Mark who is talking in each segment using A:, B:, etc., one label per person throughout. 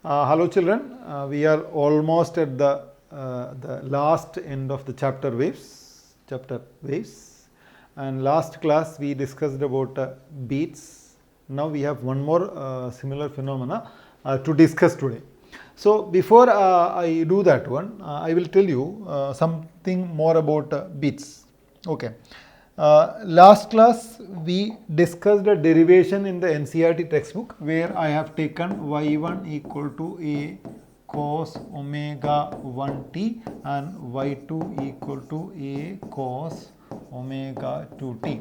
A: Hello children, we are almost at the last end of the chapter waves, and last class we discussed about beats. Now we have one more similar phenomena to discuss today. So before I do that one, I will tell you something more about beats. Okay. Last class we discussed a derivation in the NCERT textbook where I have taken y1 equal to a cos omega 1t and y2 equal to a cos omega 2t.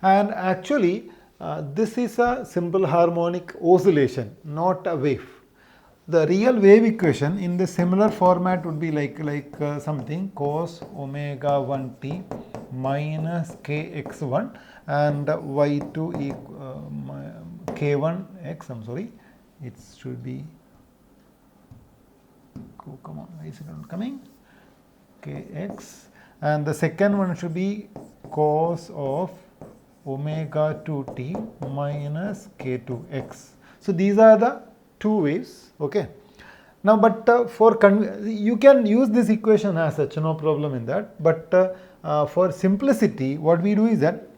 A: And actually this is a simple harmonic oscillation, not a wave. The real wave equation in the similar format would be like something cos omega 1t minus kx1 and y2 k1x, I'm sorry, it should be, oh, come on, why is it not coming, kx, and the second one should be cos of omega 2t minus k2x. So these are the two waves, okay. Now but you can use this equation as such, no problem in that, but for simplicity what we do is that,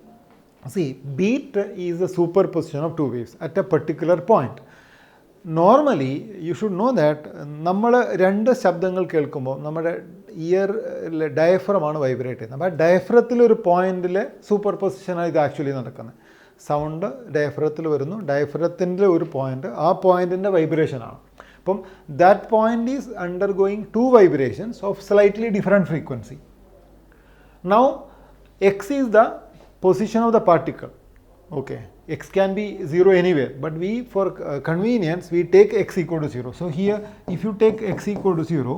A: see, beat is a superposition of two waves at a particular point. Normally you should know that നമ്മൾ രണ്ട് ശബ്ദങ്ങൾ കേൾക്കുമ്പോൾ നമ്മുടെ ഇയറിലെ ഡയഫ്രമാണ് vibrate ചെയ്യുന്നത്. അപ്പോൾ ആ ഡയഫ്രത്തിൽ ഒരു പോയിന്റിൽ സൂപ്പർ പൊസിഷനാണ് ഇത് ആക്ച്വലി നടക്കുന്നത്. സൗണ്ട് ഡയഫ്രത്തിൽ വരുന്നു, ഡയഫ്രത്തിൻ്റെ ഒരു പോയിന്റ്, ആ പോയിന്റിൻ്റെ വൈബ്രേഷനാണ്. അപ്പം that point is undergoing two vibrations of slightly different frequency. Now x is the position of the particle, okay. X can be 0 anywhere, but we for convenience we take x equal to 0. So here if you take x equal to 0,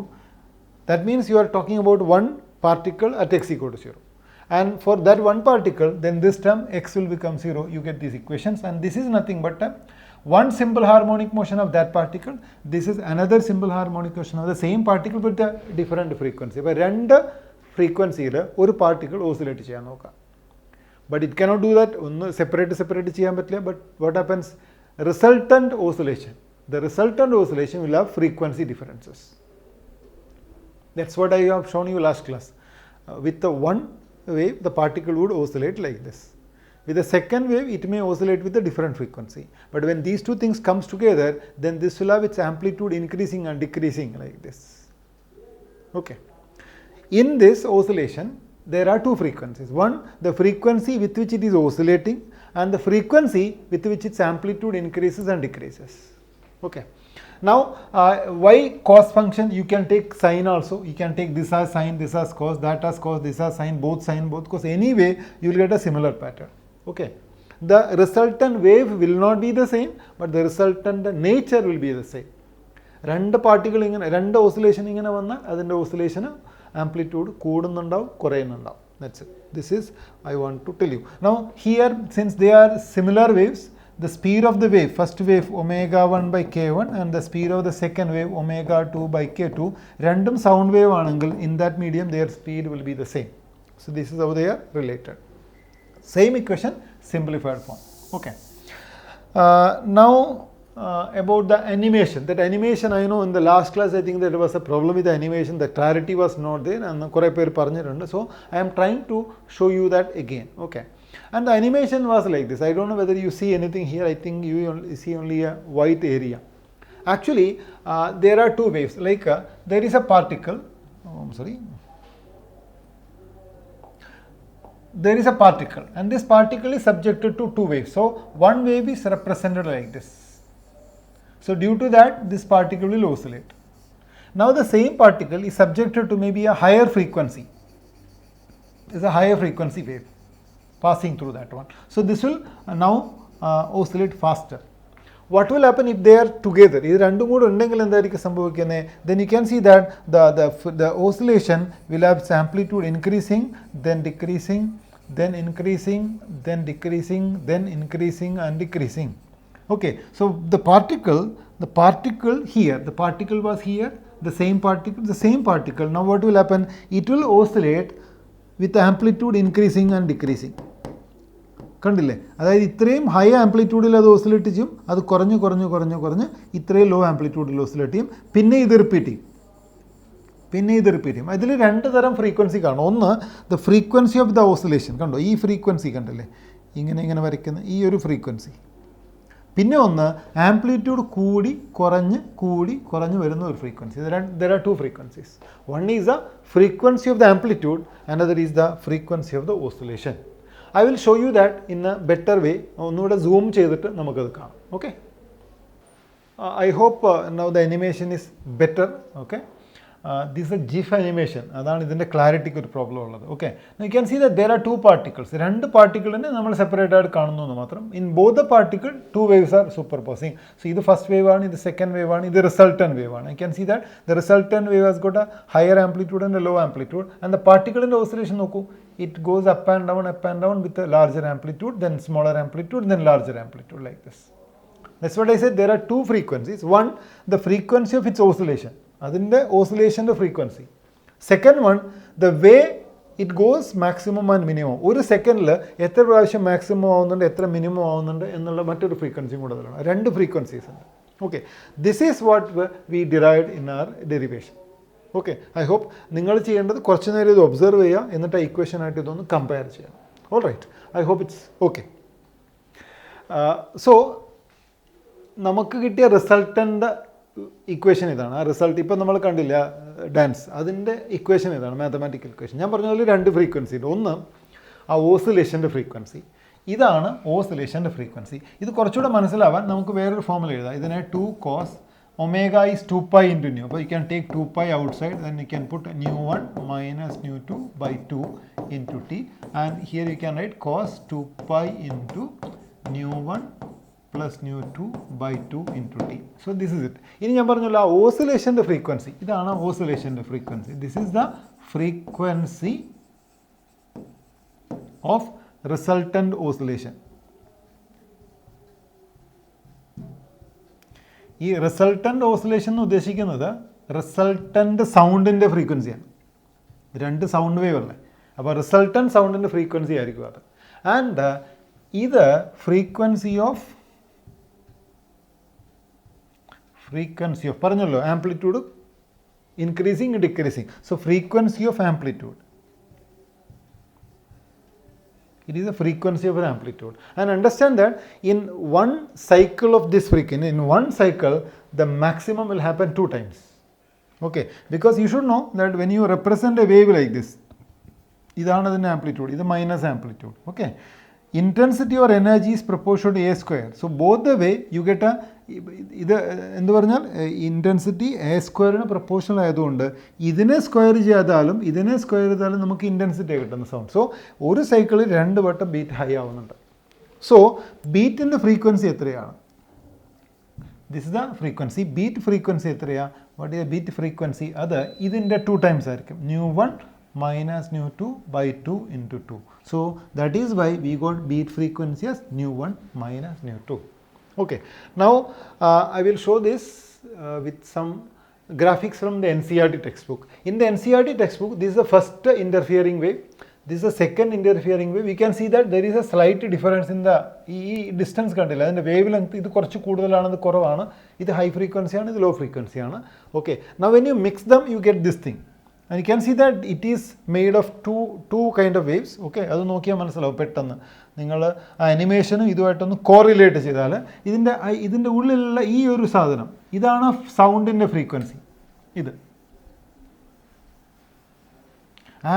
A: that means you are talking about one particle at x equal to 0, and for that one particle then this term x will become 0. You get these equations, and this is nothing but one simple harmonic motion of that particle. This is another simple harmonic motion of the same particle with a different frequency. But രണ്ട് ഫ്രീക്വൻസിയിൽ ഒരു particle oscillate ചെയ്യാൻ നോക്കാം. But it cannot do that, ഒന്ന് separate ചെയ്യാൻ പറ്റില്ല. But what happens, resultant oscillation, the resultant oscillation will have frequency differences. That's what I have shown you last class. With the one wave the particle would oscillate like this. With the second wave it may oscillate with a different frequency. But when these two things comes together, then this will have its amplitude increasing and decreasing like this. Okay. In this oscillation, there are two frequencies. One, the frequency with which it is oscillating, and the frequency with which its amplitude increases and decreases. Okay. Now, y cos function, you can take sine also. You can take this as sine, this as cos, that as cos, this as sine, both cos. Anyway, you will get a similar pattern. Okay. The resultant wave will not be the same, but the resultant nature will be the same. രണ്ട് പാർട്ടികൾ ഇങ്ങനെ, രണ്ട് oscillation ഇങ്ങനെ വന്നാൽ അതിൻ്റെ ഓസിലേഷന് amplitude കൂടുന്നുണ്ടാവും, കുറയുന്നുണ്ടാവും. That's it. This is I want to tell you. Now here, since they are similar waves, the speed of the wave, first wave omega 1 by k1 and the speed of the second wave omega 2 by k2, രണ്ടും sound wave ആണെങ്കിൽ in that medium their speed will be the same. So this is how they are related. Same equation, simplified form. Okay. Now about the animation. That animation, I know in the last class I think there was a problem with the animation, the clarity was not there, and kore per paranjirundu. So I am trying to show you that again. Okay. And the animation was like this. I don't know whether you see anything here. I think you see only a white area. Actually there are two waves. Like there is a particle, there is a particle, and this particle is subjected to two waves. So one wave is represented like this. So due to that, this particle will oscillate. Now the same particle is subjected to maybe a higher frequency. It's a higher frequency wave passing through that one. So this will now oscillate faster. What will happen if they are together? Then you can see that the oscillation will have its amplitude increasing, then decreasing, then increasing, then decreasing, then increasing and decreasing. Okay, so the particle here, the particle was here, the same particle. Now what will happen? It will oscillate with the amplitude increasing and decreasing. കണ്ടില്ലേ? അതായത് ഇത്രയും high ആംപ്ലിറ്റ്യൂഡിൽ അത് oscillate ചെയ്യും, അത് കുറഞ്ഞ് ഇത്രയും law ആംപ്ലിറ്റ്യൂഡിൽ oscillate ചെയ്യും, പിന്നെ ഇത് റിപ്പീറ്റ് ചെയ്യും. അതിൽ രണ്ട് തരം ഫ്രീക്വൻസി കാണും. ഒന്ന് the frequency of the oscillation, കണ്ടോ ഈ ഫ്രീക്വൻസി കണ്ടില്ലേ, ഇങ്ങനെ വരയ്ക്കുന്ന ഈ ഒരു ഫ്രീക്വൻസി. പിന്നെ ഒന്ന് ആംപ്ലിറ്റ്യൂഡ് കൂടി കുറഞ്ഞ് വരുന്ന ഒരു frequency. There are two frequencies. One is the frequency of the amplitude, another is the frequency of the oscillation. I will show you that in a better way. ഒന്നുകൂടെ സൂം ചെയ്തിട്ട് നമുക്കത് കാണാം. Okay, I hope now the animation is better. Okay, this a gif animation, അതാണ് ഇതിൻ്റെ ക്ലാരിറ്റിക്ക് ഒരു problem ഉള്ളത്. Okay, you can see that there are two particles. രണ്ട് പാർട്ടിക്കിളിനെ നമ്മൾ സെപ്പറേറ്റ് ആയിട്ട് കാണുന്നു എന്ന് മാത്രം. In both the particle two waves are superposing. So ഇത് ഫസ്റ്റ് വേവ് ആണ്, ഇത് സെക്കൻഡ് വേവ് ആണ്, ഇത് റിസൾട്ടൻറ്റ് വേവ് ആണ്. You can see that the resultant wave has got a higher amplitude and a low amplitude. And the പാർട്ടിക്കിളിൻ്റെ oscillation നോക്കൂ, it goes up and down with larger amplitude, then smaller amplitude, then larger amplitude, like this. That's what I said, there are two frequencies. One, the frequency of its oscillation, അതിൻ്റെ ഓസിലേഷൻ്റെ frequency. Second one, the way it goes maximum and minimum. ഒരു സെക്കൻഡിൽ എത്ര പ്രാവശ്യം maximum ആവുന്നുണ്ട്, എത്ര minimum ആവുന്നുണ്ട് എന്നുള്ള മറ്റൊരു ഫ്രീക്വൻസിയും കൂടെ അതിലാണ്. രണ്ട് ഫ്രീക്വൻസീസ് ഉണ്ട്. Okay, this is what we derived in our derivation. Okay, I hope നിങ്ങൾ ചെയ്യേണ്ടത് കുറച്ച് നേരം ഇത് ഒബ്സർവ് ചെയ്യുക, എന്നിട്ട് ഇക്വേഷനായിട്ട് ഇതൊന്ന് കമ്പയർ ചെയ്യാം. All right, I hope it's okay. So നമുക്ക് കിട്ടിയ റിസൾട്ടൻ്റെ ഇക്വേഷൻ ഇതാണ്. ആ റിസൾട്ട് ഇപ്പം നമ്മൾ കണ്ടില്ല ഡാൻസ്, അതിൻ്റെ ഇക്വേഷൻ ഇതാണ്, മാത്തമാറ്റിക്കൽ ഇക്വേഷൻ. ഞാൻ പറഞ്ഞ പോലെ രണ്ട് ഫ്രീക്വൻസി ഉണ്ട്. ഒന്ന് ആ ഓസിലേഷൻ്റെ ഫ്രീക്വൻസി, ഇതാണ് ഓസിലേഷൻ്റെ ഫ്രീക്വൻസി. ഇത് കുറച്ചുകൂടെ മനസ്സിലാവാൻ നമുക്ക് വേറൊരു ഫോമുല എഴുതാം. ഇതിനെ 2 cos omega is 2 pi into nu. അപ്പോൾ you can take 2 pi outside, then you can put nu1 minus nu2 by 2 into t, and here you can write cos 2 pi into nu1 plus nu2 by 2 into t. So this is it. ഇനി ഞാൻ പറഞ്ഞല്ലോ ആ ഓസിലേഷൻ്റെ frequency, ഇതാണ് ഓസിലേഷൻ്റെ frequency. This is the frequency of resultant oscillation. ഈ resultant oscillation എന്ന് ഉദ്ദേശിക്കുന്നത് റിസൾട്ടൻ്റ് സൗണ്ടിൻ്റെ ഫ്രീക്വൻസിയാണ്. രണ്ട് സൗണ്ട് വേവ് അല്ലേ, അപ്പോൾ റിസൾട്ടൻ്റ് സൗണ്ടിൻ്റെ ഫ്രീക്വൻസി ആയിരിക്കും അത്. ആൻഡ് ഇത് ഫ്രീക്വൻസി ഓഫ് പറഞ്ഞല്ലോ amplitude increasing decreasing. So frequency of amplitude, it is the frequency of an amplitude. And understand that in one cycle of this frequency, in one cycle the maximum will happen 2 times. Okay, because you should know that when you represent a wave like this, idana the amplitude, this minus amplitude. Okay, intensity or energy is proportional to a square. So both the way you get a ഇത് എന്ത് പറഞ്ഞാൽ intensity A സ്ക്വയറിന് proportional ആയതുകൊണ്ട് ഇതിനെ square ചെയ്താലും നമുക്ക് intensity കിട്ടുന്ന sound. So ഒരു സൈക്കിളിൽ 2 വട്ടം ബീറ്റ് ഹൈ ആവുന്നുണ്ട്. സോ ബീറ്റിൻ്റെ ഫ്രീക്വൻസി എത്രയാണ്? This is the frequency. Beat frequency എത്രയാണ്? What is beat frequency? അത് ഇതിൻ്റെ 2 ടൈംസ് ആയിരിക്കും. nu1 minus nu2 by 2 into 2. So that is why we got beat frequency as nu1 minus nu2. Okay, now I will show this with some graphics from the NCERT textbook. In the NCERT textbook, this is the first interfering wave, this is the second interfering wave. We can see that there is a slight difference in the distance കണ്ടില്ല, അതിൻ്റെ wave length ഇത് കുറച്ച് കൂടുതലാണ്, ഇത് കുറവാണ്, ഇത് high ഫ്രീക്വൻസിയാണ്, ഇത് ലോ ഫ്രീക്വൻസിയാണ്. Okay, now when you mix them you get this thing. And you can see that it is made of two kind of waves. Okay, അത് നോക്കിയാൽ മനസ്സിലാവും പെട്ടെന്ന്. നിങ്ങൾ ആ അനിമേഷനും ഇതുമായിട്ടൊന്ന് കോറിലേറ്റ് ചെയ്താൽ ഇതിൻ്റെ ഉള്ളിലുള്ള ഈ ഒരു സാധനം, ഇതാണ് സൗണ്ടിൻ്റെ ഫ്രീക്വൻസി ഇത്.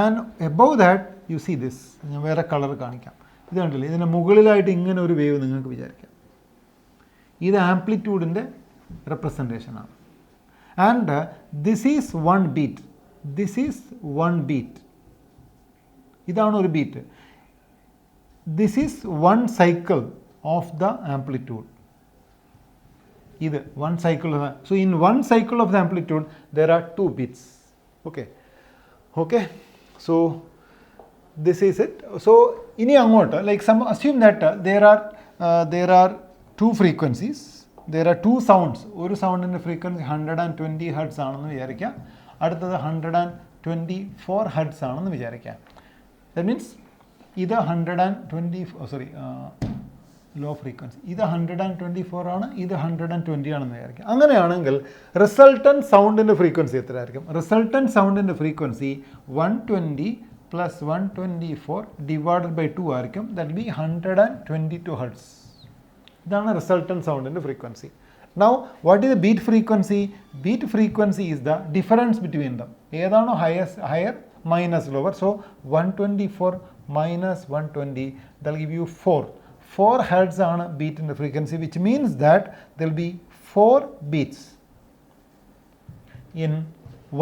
A: And above that you see this, ഞാൻ വേറെ കളർ കാണിക്കാം. ഇത് കണ്ടില്ലേ, ഇതിൻ്റെ മുകളിലായിട്ട് ഇങ്ങനെ ഒരു വേവ് നിങ്ങൾക്ക് വിചാരിക്കാം. ഇത് ആംപ്ലിറ്റ്യൂഡിൻ്റെ റെപ്രസെൻറ്റേഷനാണ്. And this is 1 beat. This is 1 beat. ഇതാണ് ഒരു beat. This is 1 cycle of the amplitude. ഇത് 1 cycle. So in 1 cycle of the amplitude there are 2 beats. Okay, so this is it. So ഇനി അങ്ങോട്ട് like some assume that there are 2 frequencies, there are 2 sounds. ഒരു സൗണ്ടിൻ്റെ frequency 120 hertz ആണെന്ന് വിചാരിക്കാം, അടുത്തത് 124 hertz ആണെന്ന് വിചാരിക്കാം. That means ഇത് 120 sorry low frequency, ഇത് 124 ആണ്, ഇത് 120 ആണെന്ന് വിചാരിക്കും. അങ്ങനെയാണെങ്കിൽ റിസൾട്ടൻറ്റ് സൗണ്ടിൻ്റെ ഫ്രീക്വൻസി എത്രയായിരിക്കും? റിസൾട്ടൻറ്റ് സൗണ്ടിൻ്റെ ഫ്രീക്വൻസി 120 plus 124 divided by 2 ആയിരിക്കും. That be 122 hertz. ഇതാണ് റിസൾട്ടൻറ്റ് സൗണ്ടിൻ്റെ frequency. Now what is the beat frequency? Beat frequency is the difference between them. ഏതാണോ higher minus lower. So 124 minus 120, that will give you 4. 4 hertz ആണ് beat in the frequency, which means that there will be 4 beats in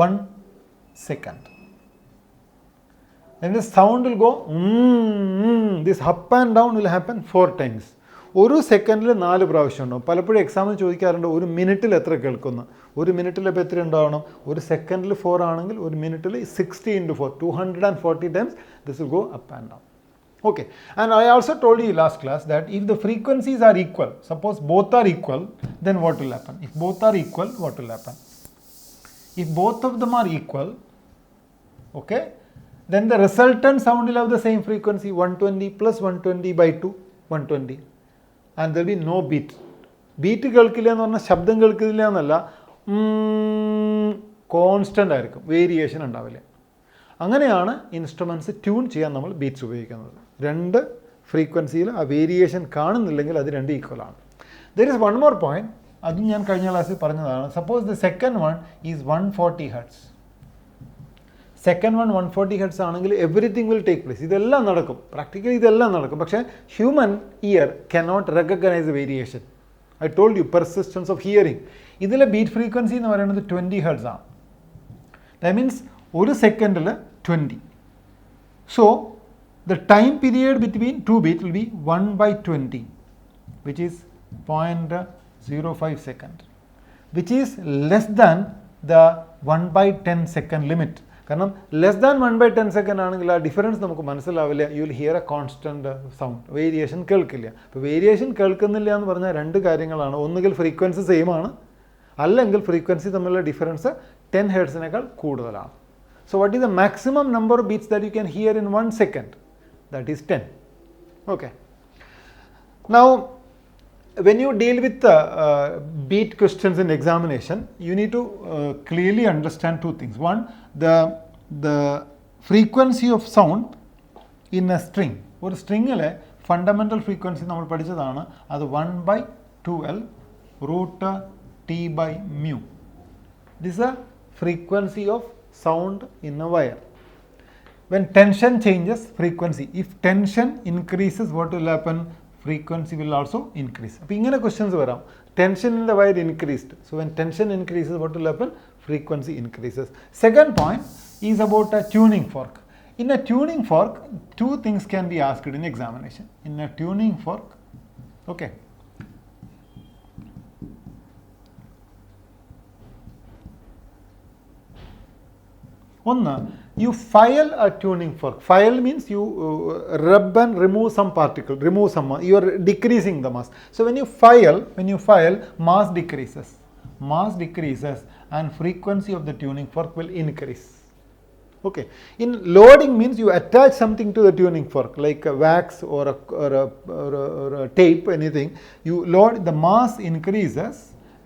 A: 1 second. Then the sound will go, this up and down will happen 4 times. ഒരു സെക്കൻഡിൽ 4 പ്രാവശ്യം ഉണ്ടാവും. പലപ്പോഴും എക്സാമിന് ചോദിക്കാറുണ്ട് ഒരു മിനിറ്റിൽ എത്ര കേൾക്കുന്നു. ഒരു മിനിറ്റിൽ ഇപ്പോൾ എത്ര ഉണ്ടാവണം? ഒരു സെക്കൻഡിൽ 4 ആണെങ്കിൽ ഒരു മിനിറ്റിൽ 60 × 4, 240 times this will go up and down. Okay, and I also told you last class that if the frequencies are equal, suppose both are equal, then what will happen? If both are equal, what will happen? If both of them are equal, okay, then the resultant sound will have the same frequency, 120 plus 120 by 2, 120. And there will be no beat. Beat കേൾക്കില്ല എന്ന് പറഞ്ഞാൽ ശബ്ദം കേൾക്കില്ല എന്നല്ല, constant ആയിരിക്കും, variation ഉണ്ടാവില്ല. അങ്ങനെയാണ് instruments tune ചെയ്യാൻ നമ്മൾ ബീറ്റ്സ് ഉപയോഗിക്കുന്നത്. 2 ഫ്രീക്വൻസിയിൽ ആ വേരിയേഷൻ കാണുന്നില്ലെങ്കിൽ അത് 2 ഈക്വലാണ്. There is one more point, അതും ഞാൻ കഴിഞ്ഞ ക്ലാസ്സിൽ പറഞ്ഞതാണ്. Suppose the second one is 140 hertz. Second one 140 hertz ആണെങ്കിൽ എവറിത്തിങ് വിൽ ടേക്ക് പ്ലേസ്. ഇതെല്ലാം നടക്കും, പ്രാക്ടിക്കലി ഇതെല്ലാം നടക്കും. പക്ഷേ human ear cannot recognise variation. I told you persistence of hearing. ഇതിലെ ബീറ്റ് ഫ്രീക്വൻസി എന്ന് പറയുന്നത് 20 ഹെർട്സ് ആണ്. ദാറ്റ് മീൻസ് ഒരു സെക്കൻഡിൽ 20. So the time period between 2 beats will be 1/20, which is 0.05 second, which is less than the 1/10 second limit. കാരണം less than 1/10 second ആണെങ്കിൽ ആ difference നമുക്ക് മനസ്സിലാവില്ല. You will hear A constant sound, variation കേൾക്കില്ല. അപ്പോൾ variation കേൾക്കുന്നില്ല എന്ന് പറഞ്ഞാൽ 2 കാര്യങ്ങളാണ്. ഒന്നുകിൽ ഫ്രീക്വൻസി സെയിം ആണ്, അല്ലെങ്കിൽ ഫ്രീക്വൻസി തമ്മിലുള്ള ഡിഫറൻസ് 10 ഹെർട്സിനേക്കാൾ കൂടുതലാണ്. So what is the maximum number of beats that you can hear in 1 second? That is 10. Okay. Now when you deal with beat questions in examination, you need to clearly understand 2 things. One, the frequency of sound in a string. ഒരു സ്ട്രിങ്ങിലെ fundamental frequency നമ്മൾ പഠിച്ചതാണ്. അത് 1/2L √T/μ. This is a frequency of sound in a wire. When tension changes, frequency. If tension increases, what will happen? Frequency will also increase. അപ്പോൾ ഇങ്ങനെ questions വരാം. Tension in the wire increased. So when tension increases, what will happen? Frequency increases. Second point is about a tuning fork. In a tuning fork, 2 things can be asked in examination. In a tuning fork, okay. One, you file a tuning fork. File means you rub and remove some particle, remove some mass. You are decreasing the mass. So when you file, mass decreases. Mass decreases and frequency of the tuning fork will increase. Okay. In loading means you attach something to the tuning fork, like a wax or a tape, anything. You load, the mass increases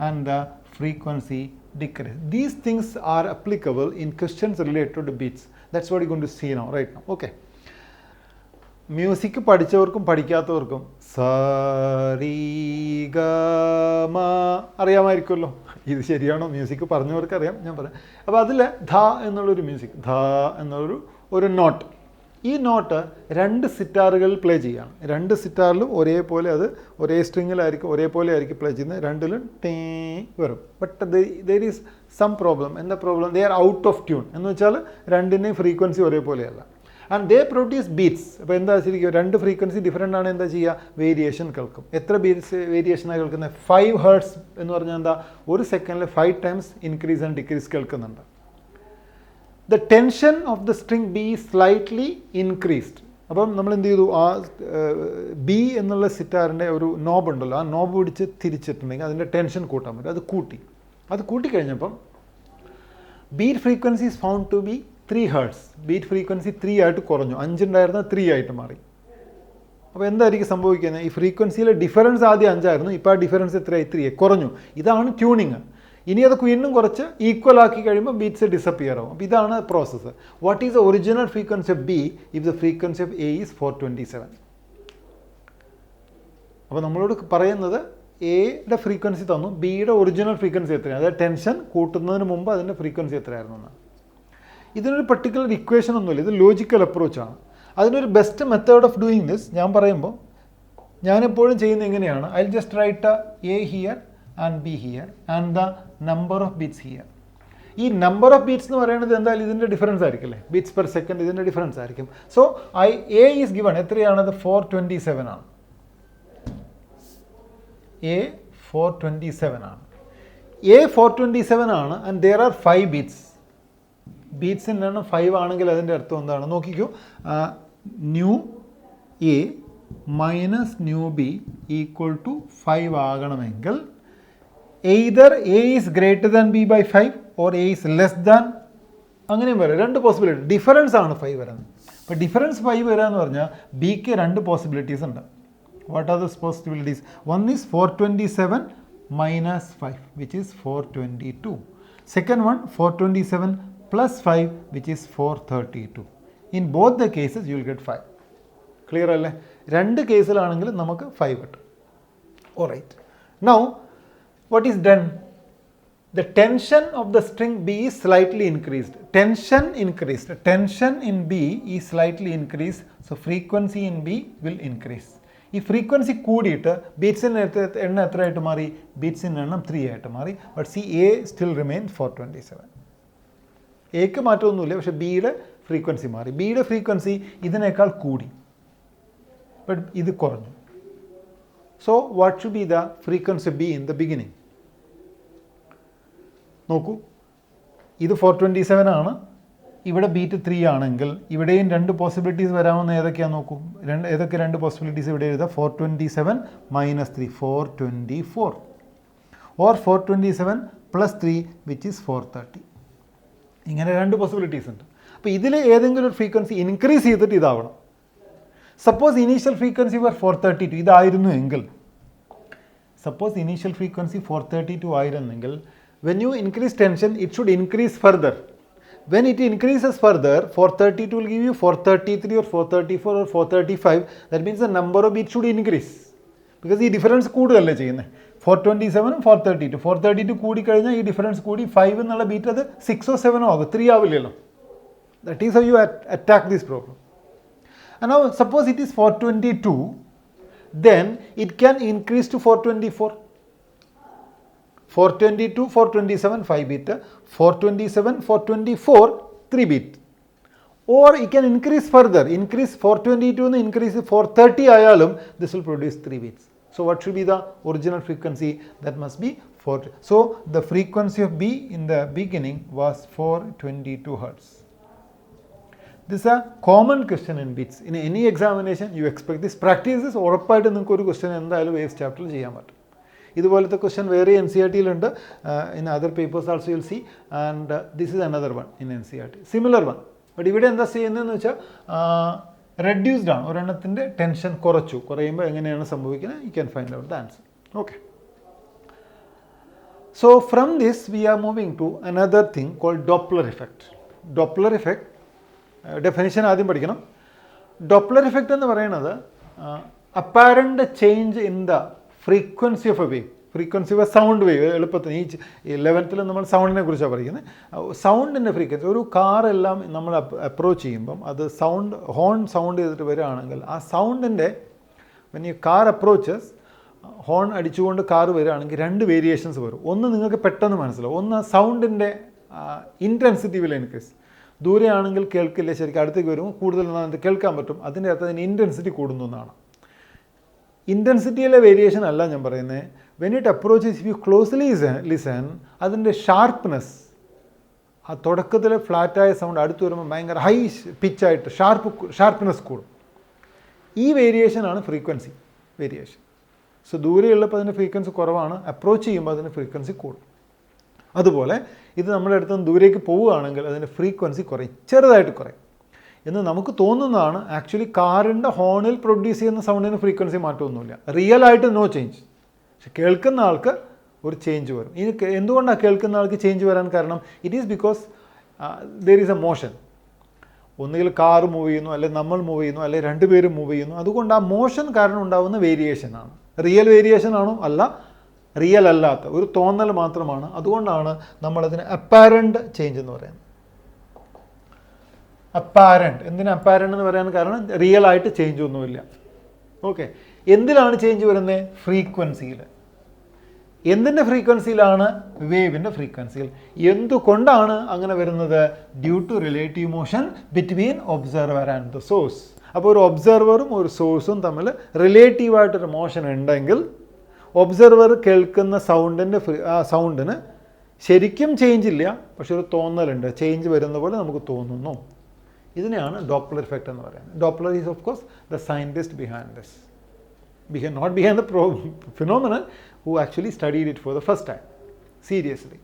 A: and the frequency decrease. These things are applicable in questions related to beats. That's what you're going to see now, right now. Okay. Music പഠിച്ചവർക്കും പഠിക്കാത്തവർക്കും സരിഗമ അറിയാമായിരിക്കുമല്ലോ. ഇത് ശരിയാണോ? Music പറഞ്ഞവർക്ക് അറിയാം, ഞാൻ പറയാം. അപ്പോൾ അതിൽ ധ എന്നുള്ളൊരു music, ധ എന്നുള്ളൊരു നോട്ട്. ഈ നോട്ട് 2 സിറ്റാറുകളിൽ പ്ലേ ചെയ്യുകയാണ്. 2 സിറ്റാറിലും ഒരേപോലെ, അത് ഒരേ സ്ട്രിങ്ങിലായിരിക്കും, ഒരേപോലെ ആയിരിക്കും പ്ലേ ചെയ്യുന്നത്. 2ലും ടേ വരും. But there is some problem. എന്താ problem? They are out of tune. എന്ന് വെച്ചാൽ 2ൻ്റെയും ഫ്രീക്വൻസി ഒരേപോലെയല്ല. And they produce beats. അപ്പോൾ എന്താ ശരിക്കും 2 ഫ്രീക്വൻസി ഡിഫറൻ്റ് ആണ്. എന്താ ചെയ്യുക? വേരിയേഷൻ കേൾക്കും. എത്ര ബീറ്റ്സ് വേരിയേഷനാണ് കേൾക്കുന്നത്? 5 ഹെർട്സ് എന്ന് പറഞ്ഞാൽ എന്താ? ഒരു സെക്കൻഡിൽ 5 times ഇൻക്രീസ് ആൻഡ് ഡിക്രീസ് കേൾക്കുന്നുണ്ട്. The tension of the string B is slightly increased. അപ്പം നമ്മൾ എന്ത് ചെയ്തു? ആ ബി എന്നുള്ള സിറ്റാറിൻ്റെ ഒരു നോബ് ഉണ്ടല്ലോ, ആ നോബ് പിടിച്ച് തിരിച്ചിട്ടുണ്ടെങ്കിൽ അതിൻ്റെ ടെൻഷൻ കൂട്ടാൻ പറ്റും. അത് കൂട്ടിക്കഴിഞ്ഞപ്പം beat frequency is found to be 3 hertz, beat frequency 3 ആയിട്ട് കുറഞ്ഞു, 5 ഉണ്ടായിരുന്ന 3 ആയിട്ട് മാറി. അപ്പോൾ എന്തായിരിക്കും സംഭവിക്കുന്നത്? ഈ ഫ്രീക്വൻസിയിലെ ഡിഫറൻസ് ആദ്യം 5 ആയിരുന്നു, ഇപ്പോൾ ആ ഡിഫറൻസ് എത്രയായി? 3 കുറഞ്ഞു. ഇതാണ് ട്യൂണിങ്. ഇനി അത് വീണ്ടും കുറച്ച് ഈക്വൽ ആക്കി കഴിയുമ്പോൾ ബീറ്റ്സ് ഡിസപ്പിയർ ആവും. അപ്പോൾ ഇതാണ് process. What is the original frequency of B if the frequency of A is 427? അപ്പോൾ നമ്മളോട് പറയുന്നത് എയുടെ ഫ്രീക്വൻസി തന്നു, ബിയുടെ ഒറിജിനൽ ഫ്രീക്വൻസി എത്രയാണ്, അതായത് ടെൻഷൻ കൂട്ടുന്നതിന് മുമ്പ് അതിൻ്റെ ഫ്രീക്വൻസി എത്രയായിരുന്നു എന്നാണ്. ഇതിനൊരു പർട്ടിക്കുലർ ഇക്വേഷൻ ഒന്നുമില്ല, ഇത് ലോജിക്കൽ അപ്രോച്ചാണ്. അതിനൊരു best method of doing this ഞാൻ പറയുമ്പോൾ ഞാനെപ്പോഴും ചെയ്യുന്നത് എങ്ങനെയാണ്? I will just write A here and B here and the number of beats here. ഈ നമ്പർ ഓഫ് ബീറ്റ്സ് എന്ന് പറയുന്നത് എന്തായാലും ഇതിൻ്റെ ഡിഫറൻസ് ആയിരിക്കും അല്ലേ, ബീറ്റ്സ് പെർ സെക്കൻഡ് ഇതിൻ്റെ ഡിഫറൻസ് ആയിരിക്കും. സോ എ ഈസ് ഗിവൺ എത്രയാണത്? 427 ആണ്. എ 427 ആണ്. എ 427 ആണ് ആൻഡ് ദെയർ ആർ 5 ബീറ്റ്സ്. ബീറ്റ്സിൻ്റെ എണ്ണം 5 ആണെങ്കിൽ അതിൻ്റെ അർത്ഥം എന്താണ് നോക്കിക്കോ. Nu A minus nu B equal to 5 ആകണമെങ്കിൽ either A is greater than B by 5 or A is less than, അങ്ങനെയും വരാം. 2 പോസിബിലിറ്റി. ഡിഫറൻസ് ആണ് 5 വരുന്നത്. അപ്പോൾ ഡിഫറൻസ് 5 വരിക എന്ന് പറഞ്ഞാൽ ബിക്ക് 2 പോസിബിലിറ്റീസ് ഉണ്ട്. What are those possibilities? One is 427 minus 5, which is 422. Second one, 427 plus 5, which is 432. In both the cases, you will get 5. Clear alle? 2 കേസിലാണെങ്കിൽ നമുക്ക് 5 കിട്ടും. Alright. Now, what is done? The tension of the string B is slightly increased. Tension increased. Tension in B is slightly increased. So, frequency in B will increase. ഈ frequency കൂടിയിട്ട് ബീറ്റ്സിൻ്റെ എണ്ണം എത്രയായിട്ട് മാറി? ബീറ്റ്സിൻ്റെ എണ്ണം 3 ആയിട്ട് മാറി. But C A still remain 427. എക്ക് മാറ്റമൊന്നുമില്ല, പക്ഷേ ബിയുടെ ഫ്രീക്വൻസി മാറി. ബിയുടെ ഫ്രീക്വൻസി ഇതിനേക്കാൾ കൂടി, ബട്ട് ഇത് കുറഞ്ഞു. So what should be the frequency of be in the beginning? നോക്കൂ, ഇത് 427 ആണ്, ഇവിടെ ബീറ്റ് 3 ആണെങ്കിൽ ഇവിടെയും 2 പോസിബിലിറ്റീസ് വരാമെന്ന് ഏതൊക്കെയാണ് നോക്കൂ. ഏതൊക്കെ 2 പോസിബിലിറ്റീസ് ഇവിടെ എഴുതാം? 427 minus 3 424 or 427 plus 3 which is 430. ഇങ്ങനെ 2 പോസിബിലിറ്റീസ് ഉണ്ട്. അപ്പോൾ ഇതിൽ ഏതെങ്കിലും ഒരു ഫ്രീക്വൻസി ഇൻക്രീസ് ചെയ്തിട്ട് ഇതാവണം. സപ്പോസ് ഇനീഷ്യൽ ഫ്രീക്വൻസി 432 ഇതായിരുന്നു എങ്കിൽ, സപ്പോസ് ഇനീഷ്യൽ ഫ്രീക്വൻസി 432 ആയിരുന്നെങ്കിൽ when you increase tension it should increase further. When it increases further, 432 will give you 433 or 434 or 435. That means the number of beats should increase. Because the difference കൂടുതലല്ലേ ചെയ്യുന്നത്. 427 432. 432 കൂടി കഴിഞ്ഞാൽ ഈ difference കൂടി 5 എന്നുള്ള beat അത് 6 or 7 ആകും, 3 ആവില്ലല്ലോ. That is how you attack this problem. And now suppose it is 422, then it can increase to 424. 422, 427, 5 beat, 427, 424, 3 beat. Or it can increase further, increase 422 and increase 430 ayalum, this will produce 3 beats. So what should be the original frequency? That must be 4. So the frequency of B in the beginning was 422 hertz. This is a common question in beats. In any examination you expect this. Practice this, ഉറപ്പായിട്ട് നിങ്ങൾക്ക് ഒരു question എന്തായാലും waves ചാപ്റ്ററിൽ ചെയ്യാൻ പറ്റും. ഇതുപോലത്തെ question വേറെ NCERT-ലുണ്ട്. In other papers also you'll see, and this is another one in NCERT, similar one. But ഇവിടെ എന്താ ചെയ്യുന്നതെന്ന് വെച്ചാൽ റെഡ്യൂസ്ഡ് ആണ്, ഒരെണ്ണത്തിൻ്റെ ടെൻഷൻ കുറയുമ്പോൾ എങ്ങനെയാണ് സംഭവിക്കുന്നത്? You can find out the answer. Okay, so from this we are moving to another thing called Doppler effect. Doppler effect definition ആദ്യം പഠിക്കണം. ഡോപ്ലർ ഇഫക്റ്റ് എന്ന് പറയുന്നത് apparent change in the frequency of a wave. Frequency of sound wave എളുപ്പത്തിന് ഈ 11th നമ്മൾ സൗണ്ടിനെ കുറിച്ചാണ് പഠിക്കുന്നത്. സൗണ്ടിൻ്റെ frequency, ഒരു കാറെല്ലാം നമ്മൾ അപ്രോച്ച് ചെയ്യുമ്പം അത് ഹോൺ സൗണ്ട് ചെയ്തിട്ട് വരികയാണെങ്കിൽ ആ സൗണ്ടിൻ്റെ വെൻ ഈ കാർ അപ്രോച്ചസ് ഹോൺ അടിച്ചുകൊണ്ട് കാർ വരികയാണെങ്കിൽ 2 വേരിയേഷൻസ് വരും. ഒന്ന് നിങ്ങൾക്ക് പെട്ടെന്ന് മനസ്സിലാവും, ഒന്ന് സൗണ്ടിൻ്റെ ഇൻറ്റൻസിറ്റി വിൽ ഇൻക്രീസ്. ദൂരെയാണെങ്കിൽ കേൾക്കില്ല, ശരിക്കും അടുത്തേക്ക് വരുമ്പോൾ കൂടുതൽ കേൾക്കാൻ പറ്റും. അതിൻ്റെ അർത്ഥം അതിന് ഇൻറ്റൻസിറ്റി കൂടുന്നു എന്നാണ്. ഇൻറ്റൻസിറ്റിയിലെ വേരിയേഷൻ അല്ല ഞാൻ പറയുന്നത്. When it approaches, if you closely listen, അതിൻ്റെ ഷാർപ്പ്നെസ്, ആ തുടക്കത്തിൽ ഫ്ലാറ്റായ സൗണ്ട് അടുത്ത് വരുമ്പോൾ ഭയങ്കര ഹൈ പിച്ചായിട്ട് ഷാർപ്പ്നെസ് കൂടും. ഈ വേരിയേഷനാണ് ഫ്രീക്വൻസി വേരിയേഷൻ. സോ ദൂരെയുള്ളപ്പോൾ അതിൻ്റെ ഫ്രീക്വൻസി കുറവാണ്, അപ്രോച്ച് ചെയ്യുമ്പോൾ അതിൻ്റെ ഫ്രീക്വൻസി കൂടും. അതുപോലെ ഇത് നമ്മുടെ അടുത്ത് നിന്ന് ദൂരേക്ക് പോവുകയാണെങ്കിൽ അതിൻ്റെ ഫ്രീക്വൻസി കുറയും, ചെറുതായിട്ട് കുറയും എന്ന് നമുക്ക് തോന്നുന്നതാണ്. ആക്ച്വലി കാറിൻ്റെ ഹോണിൽ പ്രൊഡ്യൂസ് ചെയ്യുന്ന സൗണ്ടിന് ഫ്രീക്വൻസി മാറ്റമൊന്നുമില്ല, റിയൽ ആയിട്ട് നോ ചേഞ്ച്. പക്ഷെ കേൾക്കുന്ന ആൾക്ക് ഒരു ചേഞ്ച് വരും. ഇനി എന്തുകൊണ്ടാണ് കേൾക്കുന്ന ആൾക്ക് ചേഞ്ച് വരാൻ കാരണം? It is because there is A motion. ഒന്നുകിൽ കാർ മൂവ് ചെയ്യുന്നു, അല്ലെങ്കിൽ നമ്മൾ മൂവ് ചെയ്യുന്നു, അല്ലെങ്കിൽ രണ്ടുപേരും മൂവ് ചെയ്യുന്നു. അതുകൊണ്ട് ആ മോഷൻ കാരണം ഉണ്ടാകുന്ന വേരിയേഷനാണ്. റിയൽ വേരിയേഷൻ ആണോ? അല്ല, റിയൽ അല്ലാത്ത ഒരു തോന്നൽ മാത്രമാണ്. അതുകൊണ്ടാണ് നമ്മളതിന് അപ്പാരൻ്റ് ചേഞ്ച് എന്ന് പറയുന്നത്. അപ്പാരൻ്റ്, എന്തിനാ അപ്പാരൻ്റ് എന്ന് പറയാൻ കാരണം റിയൽ ആയിട്ട് ചേഞ്ച് ഒന്നുമില്ല. ഓക്കെ, എന്തിലാണ് ചേഞ്ച് വരുന്നത്? ഫ്രീക്വൻസിയിൽ. എന്തിൻ്റെ ഫ്രീക്വൻസിയിലാണ്? വേവിൻ്റെ ഫ്രീക്വൻസിയിൽ. എന്തുകൊണ്ടാണ് അങ്ങനെ വരുന്നത്? Due to relative motion between observer and the source. അപ്പോൾ ഒരു ഒബ്സർവറും ഒരു സോഴ്സും തമ്മിൽ റിലേറ്റീവായിട്ടൊരു മോഷൻ ഉണ്ടെങ്കിൽ ഒബ്സർവർ കേൾക്കുന്ന സൗണ്ടിന് ശരിക്കും ചേഞ്ച് ഇല്ല, പക്ഷെ ഒരു തോന്നലുണ്ട്, ചേഞ്ച് വരുന്ന പോലെ നമുക്ക് തോന്നുന്നു. ഇതിനെയാണ് ഡോപ്ലർ ഇഫക്റ്റ് എന്ന് പറയുന്നത്. Doppler is of course the scientist behind this, not behind the phenomenon, who actually studied it for the first time seriously.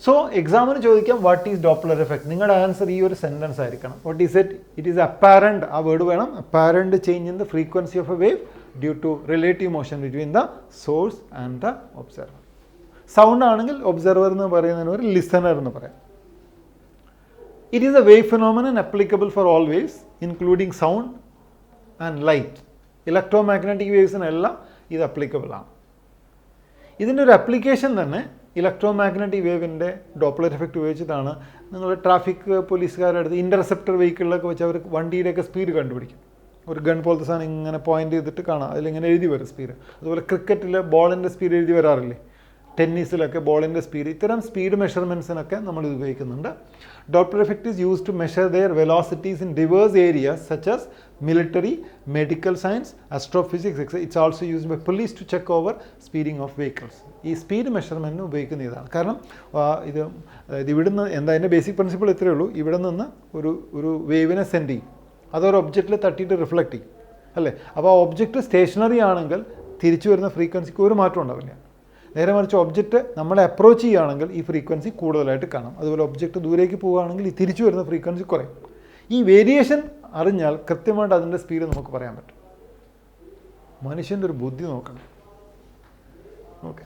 A: So എക്സാമിന് ചോദിക്കാം വാട്ട് ഈസ് ഡോപ്ലർ എഫക്റ്റ്. നിങ്ങളുടെ ആൻസർ ഈ ഒരു സെൻറ്റൻസ് ആയിരിക്കണം. What is it? It is apparent, ആ word വേണം. Apparent change in the frequency of a wave due to relative motion between the source and the observer. Sound ആണെങ്കിൽ observer എന്ന് പറയുന്നതിന് ഒരു ലിസണർ എന്ന് പറയാം. It is a wave phenomenon applicable for all waves including sound and light. Electromagnetic വേവ്സിനെല്ലാം ഇത് applicable ആണ്. ഇതിൻ്റെ ഒരു അപ്ലിക്കേഷൻ തന്നെ ഇലക്ട്രോമാഗ്നറ്റിക് വേവിൻ്റെ ഡോപ്ലർ എഫക്റ്റ് ഉപയോഗിച്ചിട്ടാണ്. നിങ്ങൾ ട്രാഫിക് പോലീസുകാരുടെ അടുത്ത് ഇൻ്റർസെപ്റ്റർ വെഹിക്കിളിലൊക്കെ വെച്ച് അവർ വണ്ടിയുടെയൊക്കെ സ്പീഡ് കണ്ടുപിടിക്കും. ഒരു ഗൺ പോലത്തെ സാധനം ഇങ്ങനെ പോയിൻ്റ് ചെയ്തിട്ട് കാണാം, അതിലിങ്ങനെ എഴുതി വരും സ്പീഡ്. അതുപോലെ ക്രിക്കറ്റിൽ ബോളിൻ്റെ സ്പീഡ് എഴുതി വരാറില്ലേ, ടെന്നീസിലൊക്കെ ബോളിൻ്റെ സ്പീഡ്. ഇത്തരം സ്പീഡ് മെഷർമെൻറ്റ്സിനൊക്കെ നമ്മൾ ഇത് ഉപയോഗിക്കുന്നുണ്ട്. Doppler effect is used to measure their velocities in diverse areas such as military, medical science, astrophysics, etc. It's also used by police to check over speeding of vehicles. ഈ speed മെഷർമെൻറ്റിന് ഉപയോഗിക്കുന്ന ഇതാണ്. കാരണം ഇത് ഇവിടുന്ന് എന്താ അതിൻ്റെ ബേസിക് പ്രിൻസിപ്പിൾ ഇത്രയേ ഉള്ളൂ. ഇവിടെ നിന്ന് ഒരു വേവിനെ സെൻഡ് ചെയ്യും, അതൊരു ഒബ്ജക്റ്റിൽ തട്ടിയിട്ട് റിഫ്ലക്റ്റ് ചെയ്യും അല്ലേ. അപ്പോൾ ആ ഒബ്ജക്റ്റ് സ്റ്റേഷനറി ആണെങ്കിൽ തിരിച്ചു വരുന്ന ഫ്രീക്വൻസിക്ക് ഒരു മാറ്റം ഉണ്ടാവില്ല. നേരെ മറിച്ച് ഒബ്ജക്റ്റ് നമ്മളെ അപ്രോച്ച് ചെയ്യുകയാണെങ്കിൽ ഈ ഫ്രീക്വൻസി കൂടുതലായിട്ട് കാണാം. അതുപോലെ ഒബ്ജക്റ്റ് ദൂരേക്ക് പോവുകയാണെങ്കിൽ ഈ തിരിച്ചു വരുന്ന ഫ്രീക്വൻസി കുറയും. ഈ വേരിയേഷൻ അറിഞ്ഞാൽ കൃത്യമായിട്ട് അതിൻ്റെ സ്പീഡ് നമുക്ക് പറയാൻ പറ്റും. മനുഷ്യൻ്റെ ഒരു ബുദ്ധി നോക്കണം. ഓക്കെ,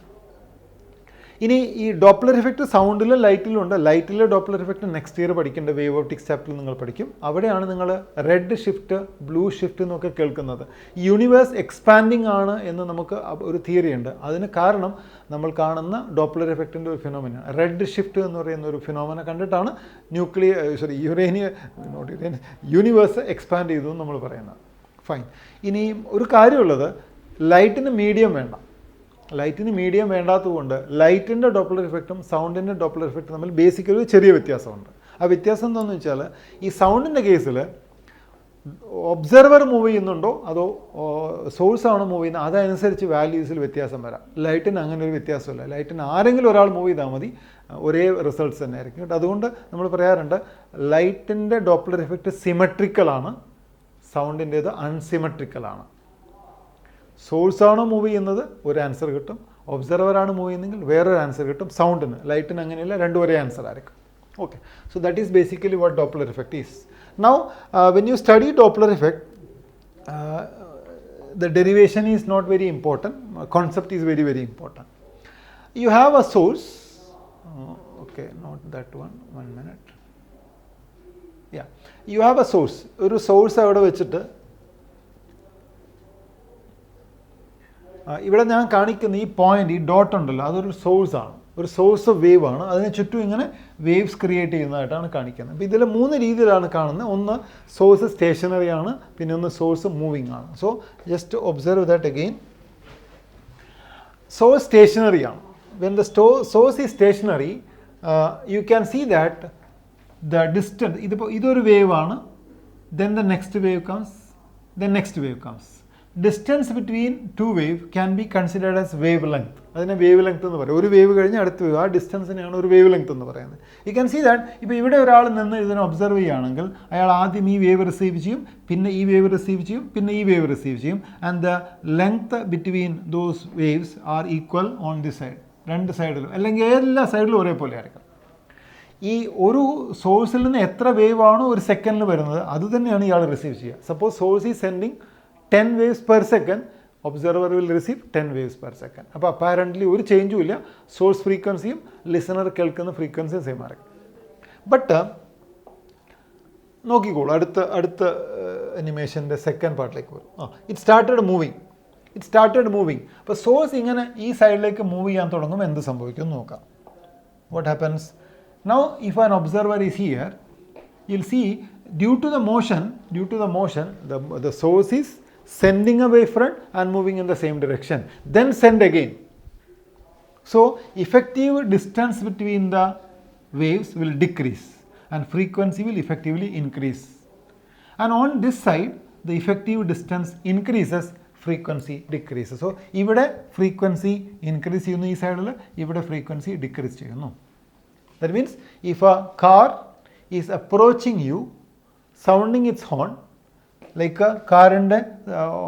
A: ഇനി ഈ ഡോപ്ലർ ഇഫക്റ്റ് സൗണ്ടിലും ലൈറ്റിലും ഉണ്ട്. ലൈറ്റിലെ ഡോപ്ലർ ഇഫക്റ്റ് നെക്സ്റ്റ് ഇയർ പഠിക്കേണ്ട വേവ് ഓപ്റ്റിക്സ് ചാപ്റ്ററിൽ നിങ്ങൾ പഠിക്കും. അവിടെയാണ് നിങ്ങൾ റെഡ് ഷിഫ്റ്റ്, ബ്ലൂ ഷിഫ്റ്റ് എന്നൊക്കെ കേൾക്കുന്നത്. യൂണിവേഴ്സ് എക്സ്പാൻഡിങ് ആണ് എന്ന് നമുക്ക് ഒരു തിയറി ഉണ്ട്. അതിന് കാരണം നമ്മൾ കാണുന്ന ഡോപ്ലർ ഇഫക്റ്റിൻ്റെ ഒരു ഫിനോമിന. റെഡ് ഷിഫ്റ്റ് എന്ന് പറയുന്ന ഒരു ഫിനോമിന കണ്ടിട്ടാണ് യൂണിവേഴ്സ് എക്സ്പാൻഡ് ചെയ്തു എന്ന് നമ്മൾ പറയുന്നത്. ഫൈൻ. ഇനിയും ഒരു കാര്യമുള്ളത്, ലൈറ്റിന് മീഡിയം വേണ്ട. ലൈറ്റിന് മീഡിയം വേണ്ടാത്തതുകൊണ്ട് ലൈറ്റിൻ്റെ ഡോപ്ലർ ഇഫക്റ്റും സൗണ്ടിൻ്റെ ഡോപ്ലർ ഇഫക്റ്റും തമ്മിൽ ബേസിക്കലി ചെറിയ വ്യത്യാസമുണ്ട്. ആ വ്യത്യാസം എന്താണെന്ന് വെച്ചാൽ, ഈ സൗണ്ടിൻ്റെ കേസിൽ ഒബ്സർവർ മൂവ് ചെയ്യുന്നുണ്ടോ അതോ സോഴ്സാണോ മൂവ് ചെയ്യുന്നത്, അതനുസരിച്ച് വാല്യൂസിൽ വ്യത്യാസം വരാം. ലൈറ്റിന് അങ്ങനെ ഒരു വ്യത്യാസമില്ല. ലൈറ്റിന് ആരെങ്കിലും ഒരാൾ മൂവ് ചെയ്താൽ മതി, ഒരേ റിസൾട്ട്സ് തന്നെ ആയിരിക്കും കേട്ടോ. അതുകൊണ്ട് നമ്മൾ പറയാറുണ്ട് ലൈറ്റിൻ്റെ ഡോപ്ലർ ഇഫക്റ്റ് സിമെട്രിക്കലാണ്, സൗണ്ടിൻ്റേത് അൺസിമെട്രിക്കലാണ്. സോഴ്സാണോ മൂവ് ചെയ്യുന്നത് ഒരു ആൻസർ കിട്ടും, ഒബ്സർവറാണ് മൂവ് ചെയ്യുന്നതെങ്കിൽ വേറൊരു ആൻസർ കിട്ടും. സൗണ്ടിന്, ലൈറ്റിന് അങ്ങനെയല്ല, രണ്ടും ഒരേ ആൻസർ ആയിരിക്കും. Okay, so that is basically what Doppler effect is. Now, when you study Doppler effect, the derivation is not very important. Concept is very, very important. You have a source. Okay, not that one. 1 minute. Yeah, you have a source. ഒരു source അവിടെ വെച്ചിട്ട് ഇവിടെ ഞാൻ കാണിക്കുന്ന ഈ point, ഈ dot ഉണ്ടല്ലോ, അതൊരു സോഴ്സ് ആണ്, ഒരു സോഴ്സ് ഓഫ് വേവ് ആണ്. അതിന് ചുറ്റും ഇങ്ങനെ വേവ്സ് ക്രിയേറ്റ് ചെയ്യുന്നതായിട്ടാണ് കാണിക്കുന്നത്. അപ്പോൾ ഇതിൽ 3 രീതിയിലാണ് കാണുന്നത്. ഒന്ന് സോഴ്സ് സ്റ്റേഷനറി ആണ്, പിന്നെ ഒന്ന് സോഴ്സ് മൂവിങ് ആണ്. So just observe that again. Source stationary ആണ്. When the source is stationary, you can see that the distance, ഇതൊരു വേവ് ആണ്, then the next wave comes, then next wave comes. Distance between two wave can be considered as wavelength. അതിനെ wave length എന്ന് പറയും. ഒരു wave കഴിഞ്ഞ് അടുത്ത wave, ആ ഡിസ്റ്റൻസിനെയാണ് ഒരു വേവ് ലെങ്ത് എന്ന് പറയുന്നത്. യു ക്യാൻ സീ ദാറ്റ് ഇപ്പോൾ ഇവിടെ ഒരാൾ നിന്ന് ഇതിനെ ഒബ്സർവ് ചെയ്യുകയാണെങ്കിൽ അയാൾ ആദ്യം ഈ വേവ് റിസീവ് ചെയ്യും, പിന്നെ ഈ വേവ് റിസീവ് ചെയ്യും, പിന്നെ ഈ വേവ് റിസീവ് ചെയ്യും. And the length between those waves are equal on this side. രണ്ട് സൈഡിലും, അല്ലെങ്കിൽ എല്ലാ സൈഡിലും ഒരേപോലെ ആയിരിക്കണം. ഈ ഒരു സോഴ്സിൽ നിന്ന് എത്ര വേവ് ആണോ ഒരു സെക്കൻഡിൽ വരുന്നത് അത് തന്നെയാണ് ഇയാൾ റിസീവ് ചെയ്യുക. Suppose source is sending 10 waves per second, observer will receive 10 waves per second. അപ്പോൾ അപ്പാരൻ്റ്ലി ഒരു ചേഞ്ചും ഇല്ല, സോഴ്സ് ഫ്രീക്വൻസിയും ലിസണർ കേൾക്കുന്ന ഫ്രീക്വൻസിയും സെയിം ആയിരിക്കും. ബട്ട് നോക്കിക്കോളൂ, അടുത്ത അനിമേഷൻ്റെ സെക്കൻഡ് പാർട്ടിലേക്ക് വരും. It started moving. അപ്പോൾ സോഴ്സ് ഇങ്ങനെ ഈ സൈഡിലേക്ക് മൂവ് ചെയ്യാൻ തുടങ്ങും, എന്ത് സംഭവിക്കും എന്ന് നോക്കാം. What happens now if an observer is here, you'll see due to the motion the source is sending a wavefront and moving in the same direction, then send again. So effective distance between the waves will decrease and frequency will effectively increase, and on this side the effective distance increases, frequency decreases. So ഇവിടെ frequency increase ചെയ്യുന്നു, ഈ സൈഡിൽ ഇവിടെ frequency decrease ചെയ്യുന്നു. That means if a car is approaching you sounding its horn, like കാറിൻ്റെ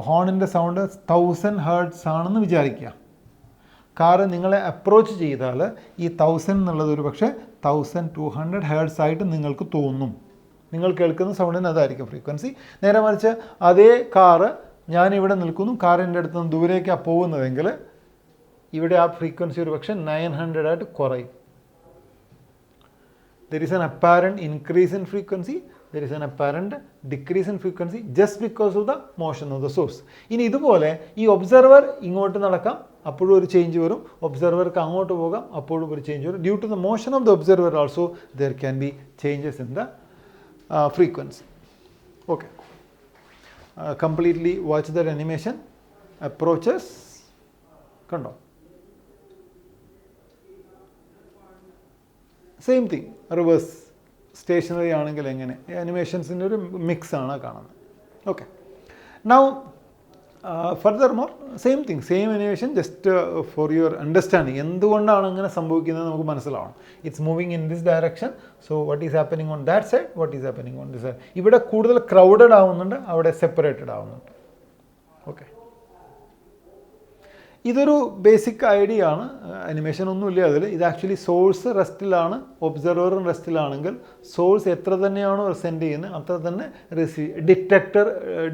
A: ഹോണിൻ്റെ sound 1000 Hz ആണെന്ന് വിചാരിക്കുക. Car നിങ്ങളെ അപ്രോച്ച് ചെയ്താൽ ഈ 1000 എന്നുള്ളത് ഒരു പക്ഷേ 1200 Hz ആയിട്ട് നിങ്ങൾക്ക് തോന്നും. നിങ്ങൾ കേൾക്കുന്ന സൗണ്ടിന് അതായിരിക്കും ഫ്രീക്വൻസി. നേരെ മറിച്ച് അതേ കാറ് ഞാനിവിടെ നിൽക്കുന്നു, കാറിൻ്റെ അടുത്ത് നിന്ന് ദൂരേക്കാണ് പോകുന്നതെങ്കിൽ ഇവിടെ ആ ഫ്രീക്വൻസി ഒരു പക്ഷേ 900 ആയിട്ട് കുറയും. There is an apparent increase in frequency, there is an apparent decrease in frequency just because of the motion of the source. ഇനി ഇതുപോലെ ഈ ഒബ്സർവർ ഇങ്ങോട്ട് നടക്കാം, അപ്പോഴും ഒരു ചേഞ്ച് വരും. ഒബ്സർവർക്ക് അങ്ങോട്ട് പോകാം, അപ്പോഴും ഒരു ചേഞ്ച് വരും. Due to the motion of the observer also there can be changes in the frequency. Okay, completely watch the animation. Approaches കണ്ടോ, സെയിം തിങ്. റിവേഴ്സ് സ്റ്റേഷനറി ആണെങ്കിൽ എങ്ങനെ, അനിമേഷൻസിൻ്റെ ഒരു മിക്സ് ആണ് കാണുന്നത്. Okay, now furthermore same thing, same animation, just for your understanding. എന്തുകൊണ്ടാണ് അങ്ങനെ സംഭവിക്കുന്നത് നമുക്ക് മനസ്സിലാവണം. It's moving in this direction, so what is happening on that side, what is happening on this side. ഇവിടെ കൂടുതൽ crowded ആവുന്നുണ്ട്, അവിടെ separated ആവുന്നുണ്ട്. ഓക്കെ, ഇതൊരു ബേസിക് ഐഡിയ ആണ്, അനിമേഷൻ ഒന്നുമില്ല അതിൽ. ഇത് ആക്ച്വലി സോഴ്സ് റെസ്റ്റിലാണ്, ഒബ്സർവറും റെസ്റ്റിലാണെങ്കിൽ സോഴ്സ് എത്ര തന്നെയാണോ സെൻഡ് ചെയ്യുന്നത് അത്ര തന്നെ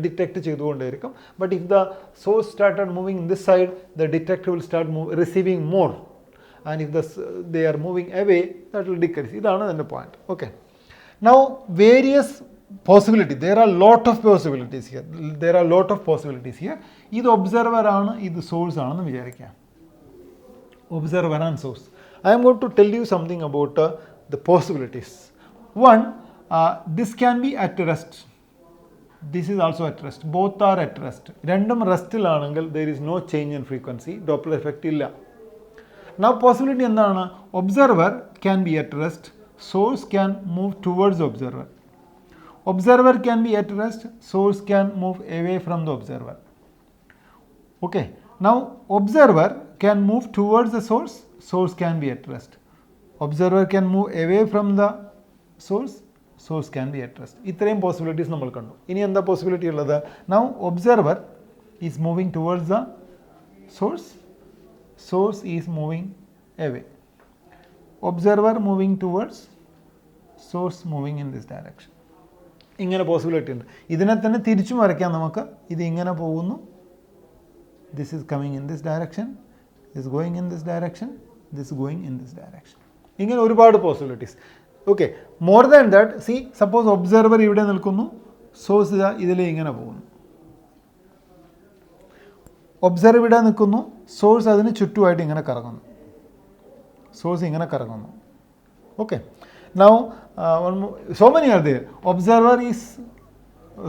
A: ഡിറ്റക്ട് ചെയ്തുകൊണ്ടേയിരിക്കും. But if the source started moving in this side, the detector will start receiving more, and if they are moving away that will decrease. ഇതാണ് എൻ്റെ point. Okay, now various possibility, there are lot of possibilities here. ഇത് observer ആണ്, ഇത് source ആണെന്ന് വിചാരിക്കാം. Observer and source. I am going to tell you something about the possibilities. One, this can be at rest, this is also at rest, both are at rest. രണ്ടും റെസ്റ്റിലാണെങ്കിൽ there is no change in frequency, Doppler effect ഇല്ല. Now possibility എന്താണ്? Observer can be at rest, source can move towards observer. Observer can be at rest, source can move away from the observer. Okay, now observer can move towards the source, source can be at rest. Observer can move away from the source, source can be at rest. ഇത്രയും possibilities നമ്മൾ കണ്ടു. ഇനി എന്താ possibility ഉള്ളത്? Now observer is moving towards the source, source is moving away. Observer moving towards, source moving in this direction. ഇങ്ങനെ possibility ഉണ്ട്. ഇതിനെ തന്നെ തിരിച്ചു വരയ്ക്കാം നമുക്ക്. ഇത് ഇങ്ങനെ പോകുന്നു, this is coming in this direction, this going in this direction, this going in this direction. ഇങ്ങനെ ഒരുപാട് possibilities. Okay, more than that, C suppose observer ഇവിടെ നിൽക്കുന്നു, സോഴ്സ് ഇതിലെ ഇങ്ങനെ പോകുന്നു. ഒബ്സർവർ ഇവിടെ നിൽക്കുന്നു, സോഴ്സ് അതിന് ചുറ്റുമായിട്ട് ഇങ്ങനെ കറങ്ങുന്നു, സോഴ്സ് ഇങ്ങനെ കറങ്ങുന്നു. Okay, now so many are there. Observer is,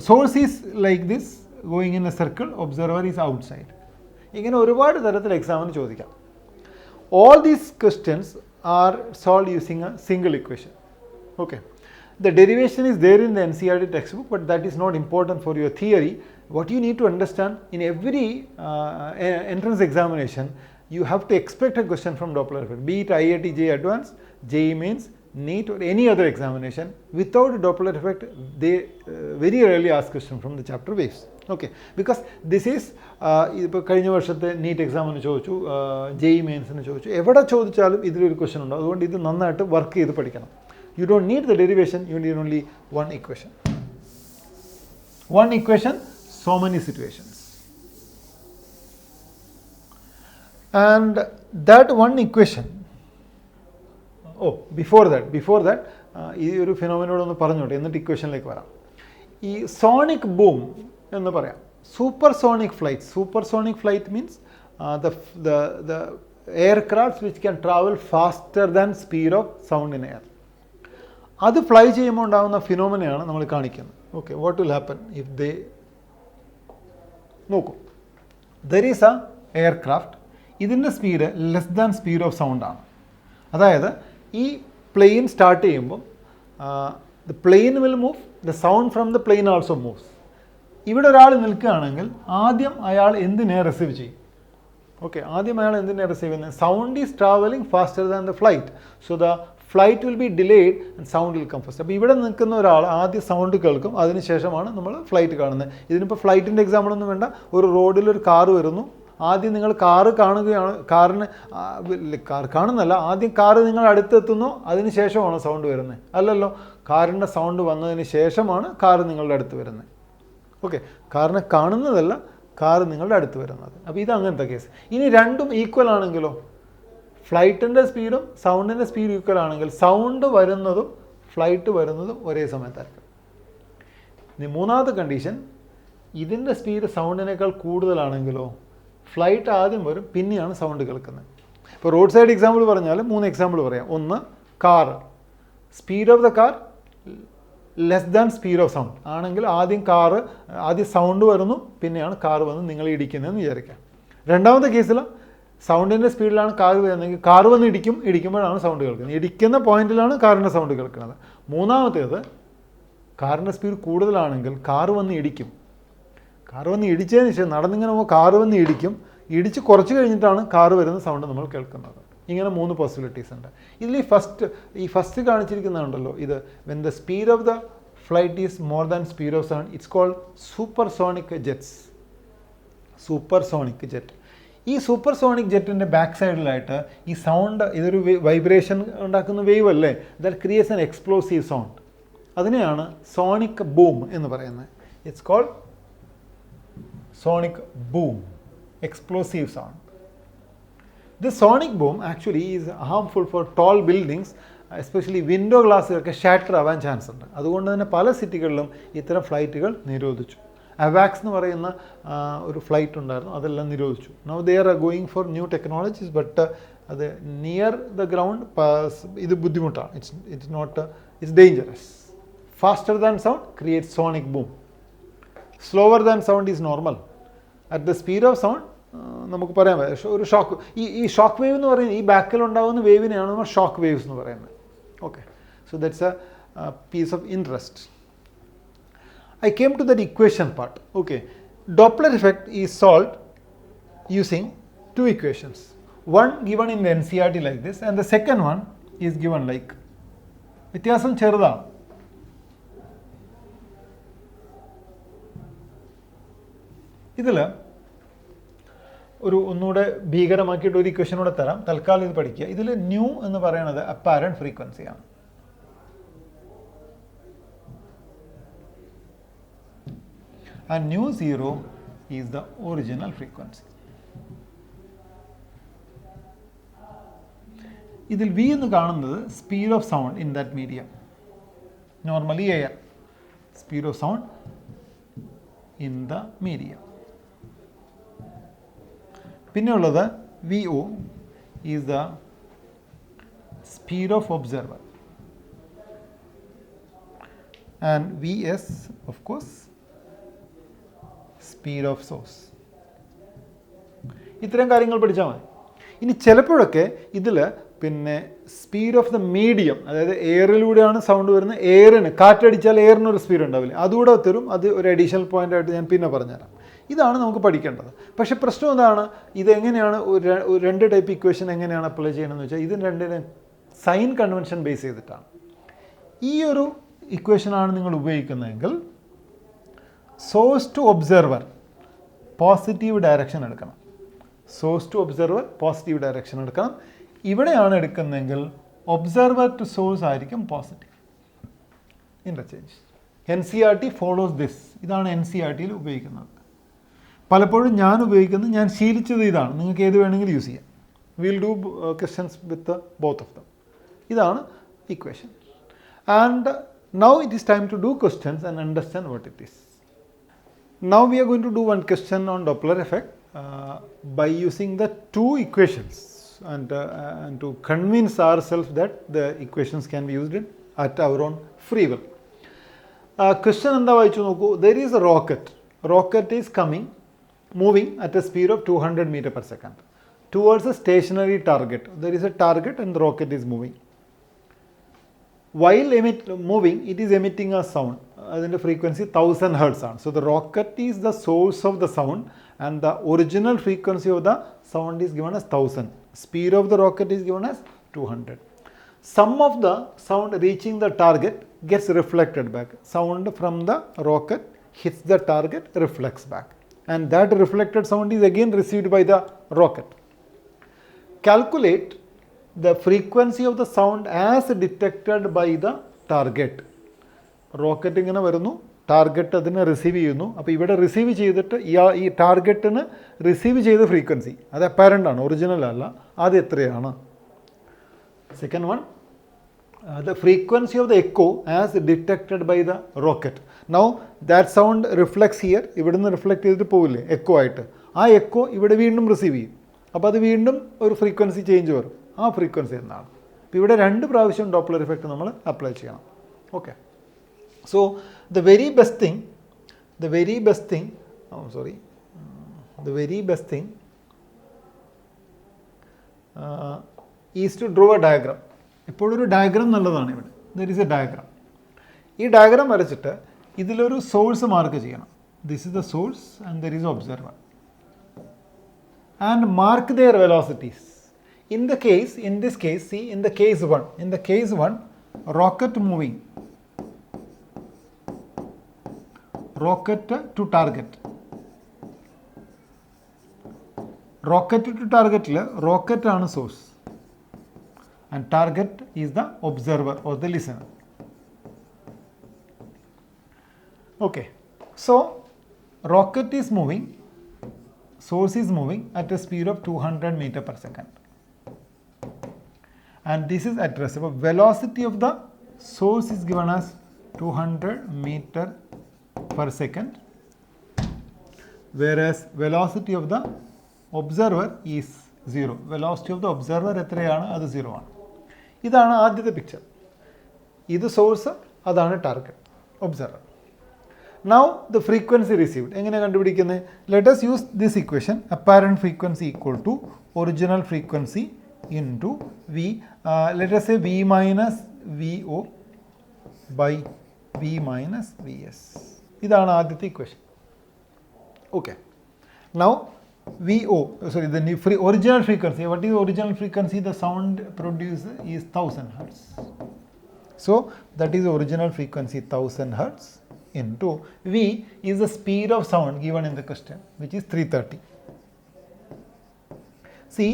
A: source is like this going in a circle, observer is outside. ഇങ്ങനെ ഒരുപാട് തരത്തിൽ എക്സാമിന് ചോദിക്കാം. All these questions are solved using a single equation. Okay, the derivation is there in the NCERT textbook, but that is not important for your theory. What you need to understand, in every entrance examination you have to expect a question from Doppler effect, be it IIT JEE Advanced, JEE Mains, NEET or any other examination, without Doppler effect, they very rarely ask question from the chapter waves. Okay, because this is ഇപ്പോൾ കഴിഞ്ഞ വർഷത്തെ NEET എക്സാമിന് ചോദിച്ചു, JEE മെയിൻസിന് ചോദിച്ചു, എവിടെ ചോദിച്ചാലും ഇതിലൊരു question ഉണ്ട്. അതുകൊണ്ട് ഇത് നന്നായിട്ട് വർക്ക് ചെയ്ത് പഠിക്കണം. You don't need the derivation, you need only one equation. One equation, so many situations. And that one equation, before that ഈ ഒരു ഫിനോമിനോട് ഒന്ന് പറഞ്ഞോട്ടെ, എന്നിട്ട് ഇക്വേഷനിലേക്ക് വരാം. ഈ സോണിക് ബൂം എന്ന് പറയാം. Supersonic flight means the aircrafts which can travel faster than speed of sound in air. അത് ഫ്ലൈ ചെയ്യുമ്പോൾ ഉണ്ടാകുന്ന ഫിനോമിനയാണ് നമ്മൾ കാണിക്കുന്നത്. Okay, what will happen if they നോക്കൂ, ദർ ഈസ് എ എയർക്രാഫ്റ്റ്, ഇതിൻ്റെ speed less than speed of sound ആണ്. അതായത് ഈ പ്ലെയിൻ സ്റ്റാർട്ട് ചെയ്യുമ്പോൾ the plain will move, the sound from the plain also moves. ഇവിടെ ഒരാൾ നിൽക്കുകയാണെങ്കിൽ ആദ്യം അയാൾ എന്തിനെ റിസീവ് ചെയ്യും? ഓക്കെ, ആദ്യം അയാൾ എന്തിനെ റിസീവ് ചെയ്യുന്നത്? Sound is travelling faster than the flight, so the flight will be delayed and sound will come first. അപ്പോൾ ഇവിടെ നിൽക്കുന്ന ഒരാൾ ആദ്യം സൗണ്ട് കേൾക്കും, അതിനുശേഷമാണ് നമ്മൾ ഫ്ലൈറ്റ് കാണുന്നത്. ഇതിനിപ്പോൾ ഫ്ലൈറ്റിൻ്റെ എക്സാമ്പിളൊന്നും വേണ്ട. ഒരു റോഡിലൊരു കാറ് വരുന്നു, ആദ്യം നിങ്ങൾ കാറ് കാണുകയാണ്, കാർ കാണുന്നല്ല, ആദ്യം കാറ് നിങ്ങൾ അടുത്തെത്തുന്നു, അതിന് ശേഷമാണ് സൗണ്ട് വരുന്നത്. അല്ലല്ലോ, കാറിൻ്റെ സൗണ്ട് വന്നതിന് ശേഷമാണ് കാറ് നിങ്ങളുടെ അടുത്ത് വരുന്നത്. ഓക്കെ, കാറിനെ കാണുന്നതല്ല, കാറ് നിങ്ങളുടെ അടുത്ത് വരുന്നത്. അപ്പോൾ ഇത് അങ്ങനത്തെ കേസ്. ഇനി രണ്ടും ഈക്വൽ ആണെങ്കിലോ, ഫ്ലൈറ്റിൻ്റെ സ്പീഡും സൗണ്ടിൻ്റെ സ്പീഡ് ഈക്വൽ ആണെങ്കിൽ സൗണ്ട് വരുന്നതും ഫ്ലൈറ്റ് വരുന്നതും ഒരേ സമയത്തായിരിക്കും. ഇനി മൂന്നാമത്തെ കണ്ടീഷൻ, ഇതിൻ്റെ സ്പീഡ് സൗണ്ടിനേക്കാൾ കൂടുതലാണെങ്കിലോ ഫ്ലൈറ്റ് ആദ്യം വരും, പിന്നെയാണ് സൗണ്ട് കേൾക്കുന്നത്. ഇപ്പോൾ റോഡ് സൈഡ് എക്സാമ്പിൾ പറഞ്ഞാൽ 3 എക്സാമ്പിൾ പറയാം. ഒന്ന്, car, speed of the car less than speed of sound ആണെങ്കിൽ ആദ്യം സൗണ്ട് വരുന്നു, പിന്നെയാണ് കാർ വന്ന് നിങ്ങളെ ഇടിക്കുന്നതെന്ന് വിചാരിക്കാം. രണ്ടാമത്തെ കേസിൽ സൗണ്ടിൻ്റെ സ്പീഡിലാണ് കാർ വരുന്നതെങ്കിൽ കാർ വന്ന് ഇടിക്കുമ്പോഴാണ് സൗണ്ട് കേൾക്കുന്നത്, ഇടിക്കുന്ന പോയിന്റിലാണ് കാറിൻ്റെ സൗണ്ട് കേൾക്കുന്നത്. മൂന്നാമത്തേത്, കാറിൻ്റെ സ്പീഡ് കൂടുതലാണെങ്കിൽ കാർ വന്ന് ഇടിക്കും, കാർ വന്ന് ഇടിച്ചതിന് ശേഷം നടന്നിങ്ങനെ പോകുമ്പോൾ കാർ വന്ന് ഇടിച്ച് കുറച്ച് കഴിഞ്ഞിട്ടാണ് കാർ വരുന്ന സൗണ്ട് നമ്മൾ കേൾക്കുന്നത്. ഇങ്ങനെ 3 പോസിബിലിറ്റീസ് ഉണ്ട്. ഇതിൽ ഈ ഫസ്റ്റ് കാണിച്ചിരിക്കുന്നുണ്ടല്ലോ, ഇത് when the speed of the flight is more than speed of sound, it's called supersonic jets. Supersonic jet. ഈ സൂപ്പർസോണിക് ജെറ്റിൻ്റെ ബാക്ക് സൈഡിലായിട്ട് ഈ സൗണ്ട്, ഇതൊരു വൈബ്രേഷൻ ഉണ്ടാക്കുന്ന വേവ് അല്ലേ, that creates an explosive sound. അതിനെയാണ് സോണിക് ബൂം എന്ന് പറയുന്നത്. It's called sonic boom, explosive sound. This sonic boom actually is harmful for tall buildings, especially window ഗ്ലാസ്സുകളൊക്കെ ഷാറ്റർ ആവാൻ ചാൻസ് ഉണ്ട്. അതുകൊണ്ട് തന്നെ പല സിറ്റികളിലും ഇത്തരം ഫ്ലൈറ്റുകൾ നിരോധിച്ചു. അവാക്സ് എന്ന് പറയുന്ന ഒരു ഫ്ലൈറ്റ് ഉണ്ടായിരുന്നു, അതെല്ലാം നിരോധിച്ചു. Now they are going for new technologies, but അത് നിയർ ദ ഗ്രൗണ്ട് ഇത് ബുദ്ധിമുട്ടാണ്. It's dangerous. Faster than sound create sonic boom. Slower than sound is normal. At the speed of sound നമുക്ക് പറയാൻ പറ്റും ഒരു ഷോക്ക്. ഈ ഷോക്ക് വേവ് എന്ന് പറയുന്നത് ഈ ബാക്കിലുണ്ടാകുന്ന വേവിനെയാണ് നമ്മൾ ഷോക്ക് വേവ്സ് എന്ന് പറയുന്നത്. Okay, so that's a piece of interest. I came to that equation part. Okay, Doppler effect is solved using 2 equations. One given in the NCERT like this, and the second one is given like. വ്യത്യാസം ചെറുതാണ്. ഇതിൽ ഒന്നുകൂടെ ഭീകരമാക്കിയിട്ട് ഒരു equation കൂടെ തരാം, തൽക്കാലം ഇത് പഠിക്കുക. ഇതിൽ ന്യൂ എന്ന് പറയുന്നത് apparent ഫ്രീക്വൻസിയാണ്. And nu 0 is the original frequency. ഇതിൽ v എന്ന് കാണുന്നത് speed of sound in that medium, normally air. Speed of sound in the medium. പിന്നെ ഉള്ളത് VO is the speed of observer, and VS of course speed of swords. ഇത്തരം കാര്യങ്ങൾ പഠിച്ചാൽ മതി. ഇനി ചിലപ്പോഴൊക്കെ ഇതിൽ പിന്നെ സ്പീഡ് ഓഫ് ദ മീഡിയം, അതായത് എയറിലൂടെയാണ് സൗണ്ട് വരുന്നത്, എയറിന് കാറ്റടിച്ചാൽ എയറിനൊരു സ്പീഡ് ഉണ്ടാവില്ല, അതുകൂടെ തരും. അത് ഒരു അഡീഷണൽ പോയിന്റ് ആയിട്ട് ഞാൻ പിന്നെ പറഞ്ഞുതരാം. ഇതാണ് നമുക്ക് പഠിക്കേണ്ടത്. പക്ഷേ പ്രശ്നം എന്താണ്, ഇതെങ്ങനെയാണ് 2 ടൈപ്പ് ഇക്വേഷൻ എങ്ങനെയാണ് അപ്ലൈ ചെയ്യണമെന്ന് വെച്ചാൽ, ഇത് രണ്ടിനെ സൈൻ കൺവെൻഷൻ ബേസ് ചെയ്തിട്ടാണ്. ഈ ഒരു ഇക്വേഷനാണ് നിങ്ങൾ ഉപയോഗിക്കുന്നതെങ്കിൽ source to observer positive direction എടുക്കണം. Source to observer positive direction എടുക്കണം. ഇവിടെയാണ് എടുക്കുന്നതെങ്കിൽ ഒബ്സർവർ ടു സോഴ്സ് ആയിരിക്കും positive. Interchange. NCERT follows this. ഇതാണ് NCERTയിൽ ഉപയോഗിക്കുന്നത്. പലപ്പോഴും ഞാൻ ഉപയോഗിക്കുന്നത്, ഞാൻ ശീലിച്ചത് ഇതാണ്. നിങ്ങൾക്ക് ഏത് വേണമെങ്കിലും യൂസ് ചെയ്യാം. Will do questions with both of them. ഇതാണ് equation. And now it is time to do questions and understand what it is. Now we are going to do one question on Doppler effect by using the two equations and to convince ourselves that the equations can be used at our own free will. Question എന്താ വായിച്ചു നോക്കൂ. There is a rocket. Rocket is moving at a speed of 200 meters per second towards a stationary target. There is a target and the rocket is moving. While moving, it is emitting a sound. The frequency 1000 Hertz. So the rocket is the source of the sound and the original frequency of the sound is given as 1000. Speed of the rocket is given as 200. Some of the sound reaching the target gets reflected back. Sound from the rocket hits the target, reflects back. And that reflected sound is again received by the rocket. Calculate the frequency of the sound as detected by the target. Rocket ഇങ്ങനെ വരുന്നു, target അതിനെ receive ചെയ്യുന്നു. അപ്പോൾ ഇവിടെ receive ചെയ്തിട്ട് ഈ ടാർഗറ്റിന് receive ചെയ്ത frequency അത് അപ്പാരൻ്റ് ആണ്, ഒറിജിനൽ അല്ല. അത് എത്രയാണ്? Second one, the frequency of the echo as detected by the rocket. Now that sound reflects here. ഇവിടുന്ന് റിഫ്ലക്റ്റ് ചെയ്തിട്ട് പോവില്ലേ എക്കോ ആയിട്ട്. ആ എക്കോ ഇവിടെ വീണ്ടും റിസീവ് ചെയ്യും. അപ്പോൾ അത് വീണ്ടും ഒരു ഫ്രീക്വൻസി ചേഞ്ച് വരും. ആ ഫ്രീക്വൻസി എന്നാണ്. അപ്പോൾ ഇവിടെ 2 പ്രാവശ്യം ഡോപ്ലർ ഇഫക്റ്റ് നമ്മൾ അപ്ലൈ ചെയ്യണം. Okay. So the very best thing is to draw a diagram. എപ്പോഴൊരു ഡയഗ്രാം നല്ലതാണ്. ഇവിടെ there is a diagram. ഈ ഡയഗ്രാം വരച്ചിട്ട് ഇതിലൊരു സോഴ്സ് മാർക്ക് ചെയ്യണം. This is the source and there is observer. And mark their velocities. In this case, see, in the case 1, rocket moving. Rocket to target. Rocket to target, rocket ആണ് source and target is the observer or the listener. Okay, so rocket is moving, source is moving at a speed of 200 meters per second and this is at rest. So velocity of the source is given as 200 meters per second, whereas velocity of the observer is 0. Velocity of the observer എത്രയാണ്? അത് 0 ആണ്. ഇതാണ് ആദ്യത്തെ picture. ഇത് source, അതാണ് target, observer. Now the frequency received. എങ്ങനെ കണ്ടുപിടിക്കുന്നത്? Let us use this equation. Apparent frequency equal to original frequency into V. Let us say V minus VO by V minus VS. ഇതാണ് ആദ്യത്തെ equation. Okay. Now the original frequency. What is original frequency? The sound produced is 1000 Hertz. So that is original frequency 1000 Hertz into V is the speed of sound given in the question, which is 330. See,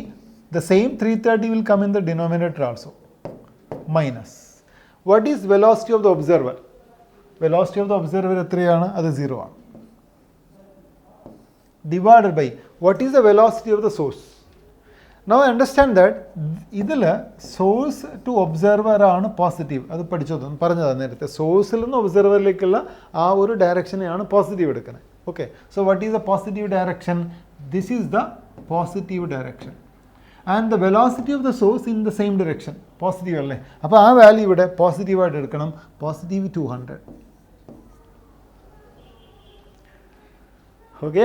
A: the same 330 will come in the denominator also, minus. What is velocity of the observer? Velocity of the observer എത്രയാണ്? അത് 0 ആണ്. Divided by what is the velocity of the source? Now understand that ഇതിൽ source to observer ആണ് positive. അത് പറഞ്ഞതാണ് നേരത്തെ. സോഴ്സിൽ നിന്ന് ഒബ്സർവറിലേക്കുള്ള ആ ഒരു ഡയറക്ഷനെയാണ് പോസിറ്റീവ് എടുക്കുന്നത്. Okay. So what is the positive direction? This is the positive direction and the velocity of the source in the same direction. Positive അല്ലേ? അപ്പോൾ ആ വാല്യൂ ഇവിടെ പോസിറ്റീവായിട്ട് എടുക്കണം. Positive 200. Okay,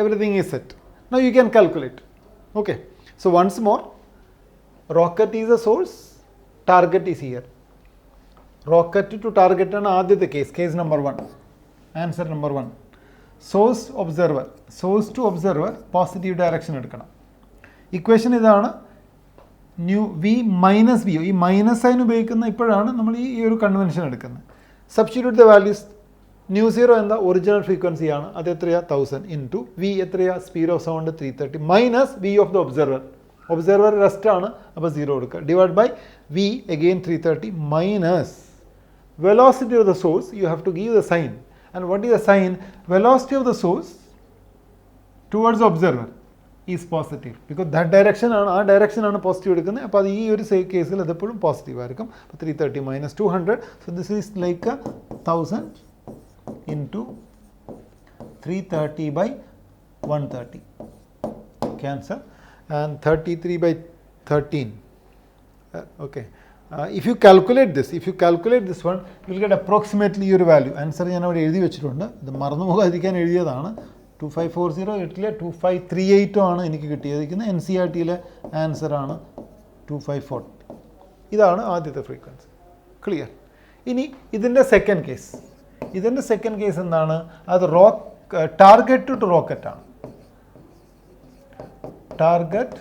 A: everything is set. Now you can calculate. Okay, so once more, rocket is a source, target is here. Rocket to target ആണ് ആദ്യത്തെ case number 1. Answer number 1. Source to observer positive direction എടുക്കണം. Equation ഇതാണ്. Nu v minus v, ഈ minus sign ഉപയോഗിക്കുന്ന ഇപ്പോഴാണ് നമ്മൾ ഈ ഒരു കൺവെൻഷൻ എടുക്കുന്നത്. Substitute the values. Nu zero എന്താ ഒറിജിനൽ ഫ്രീക്വൻസിയാണ്, അത് എത്രയാണ് 1000 ഇൻറ്റു വി എത്രയാണ് speed of sound 330 minus v of the observer. Observer rest ആണ്, അപ്പോൾ 0 കൊടുക്കുക. Divide by v again 330 minus velocity of the source. You have to give the sign. And what is the sign? Velocity of the source towards the observer is positive because that direction ആണ്, ആ direction ആണ് positive എടുക്കുന്നത്. അപ്പോൾ അത് ഈ ഒരു കേസിൽ അത് എപ്പോഴും പോസിറ്റീവ് ആയിരിക്കും. അപ്പോൾ 330 minus 200. So this is like 1000 into 330 by 130. Cancel. And 33 by 13. Okay. If you calculate this one, you will get approximately your value. Answer ഞാൻ അവിടെ എഴുതി വെച്ചിട്ടുണ്ട്, ഇത് മറന്നു പോകാതിരിക്കാൻ എഴുതിയതാണ്. 2540 കിട്ടില്ല, 2538 ആണ് എനിക്ക് കിട്ടിയിരിക്കുന്നത്. NCERTയിലെ ആൻസർ ആണ് 2540. ഇതാണ് ആദ്യത്തെ ഫ്രീക്വൻസി. ക്ലിയർ. ഇനി ഇതിൻ്റെ സെക്കൻഡ് കേസ് എന്താണ്? അത് ടാർഗറ്റ് ടു റോക്കറ്റ് ആണ്. Target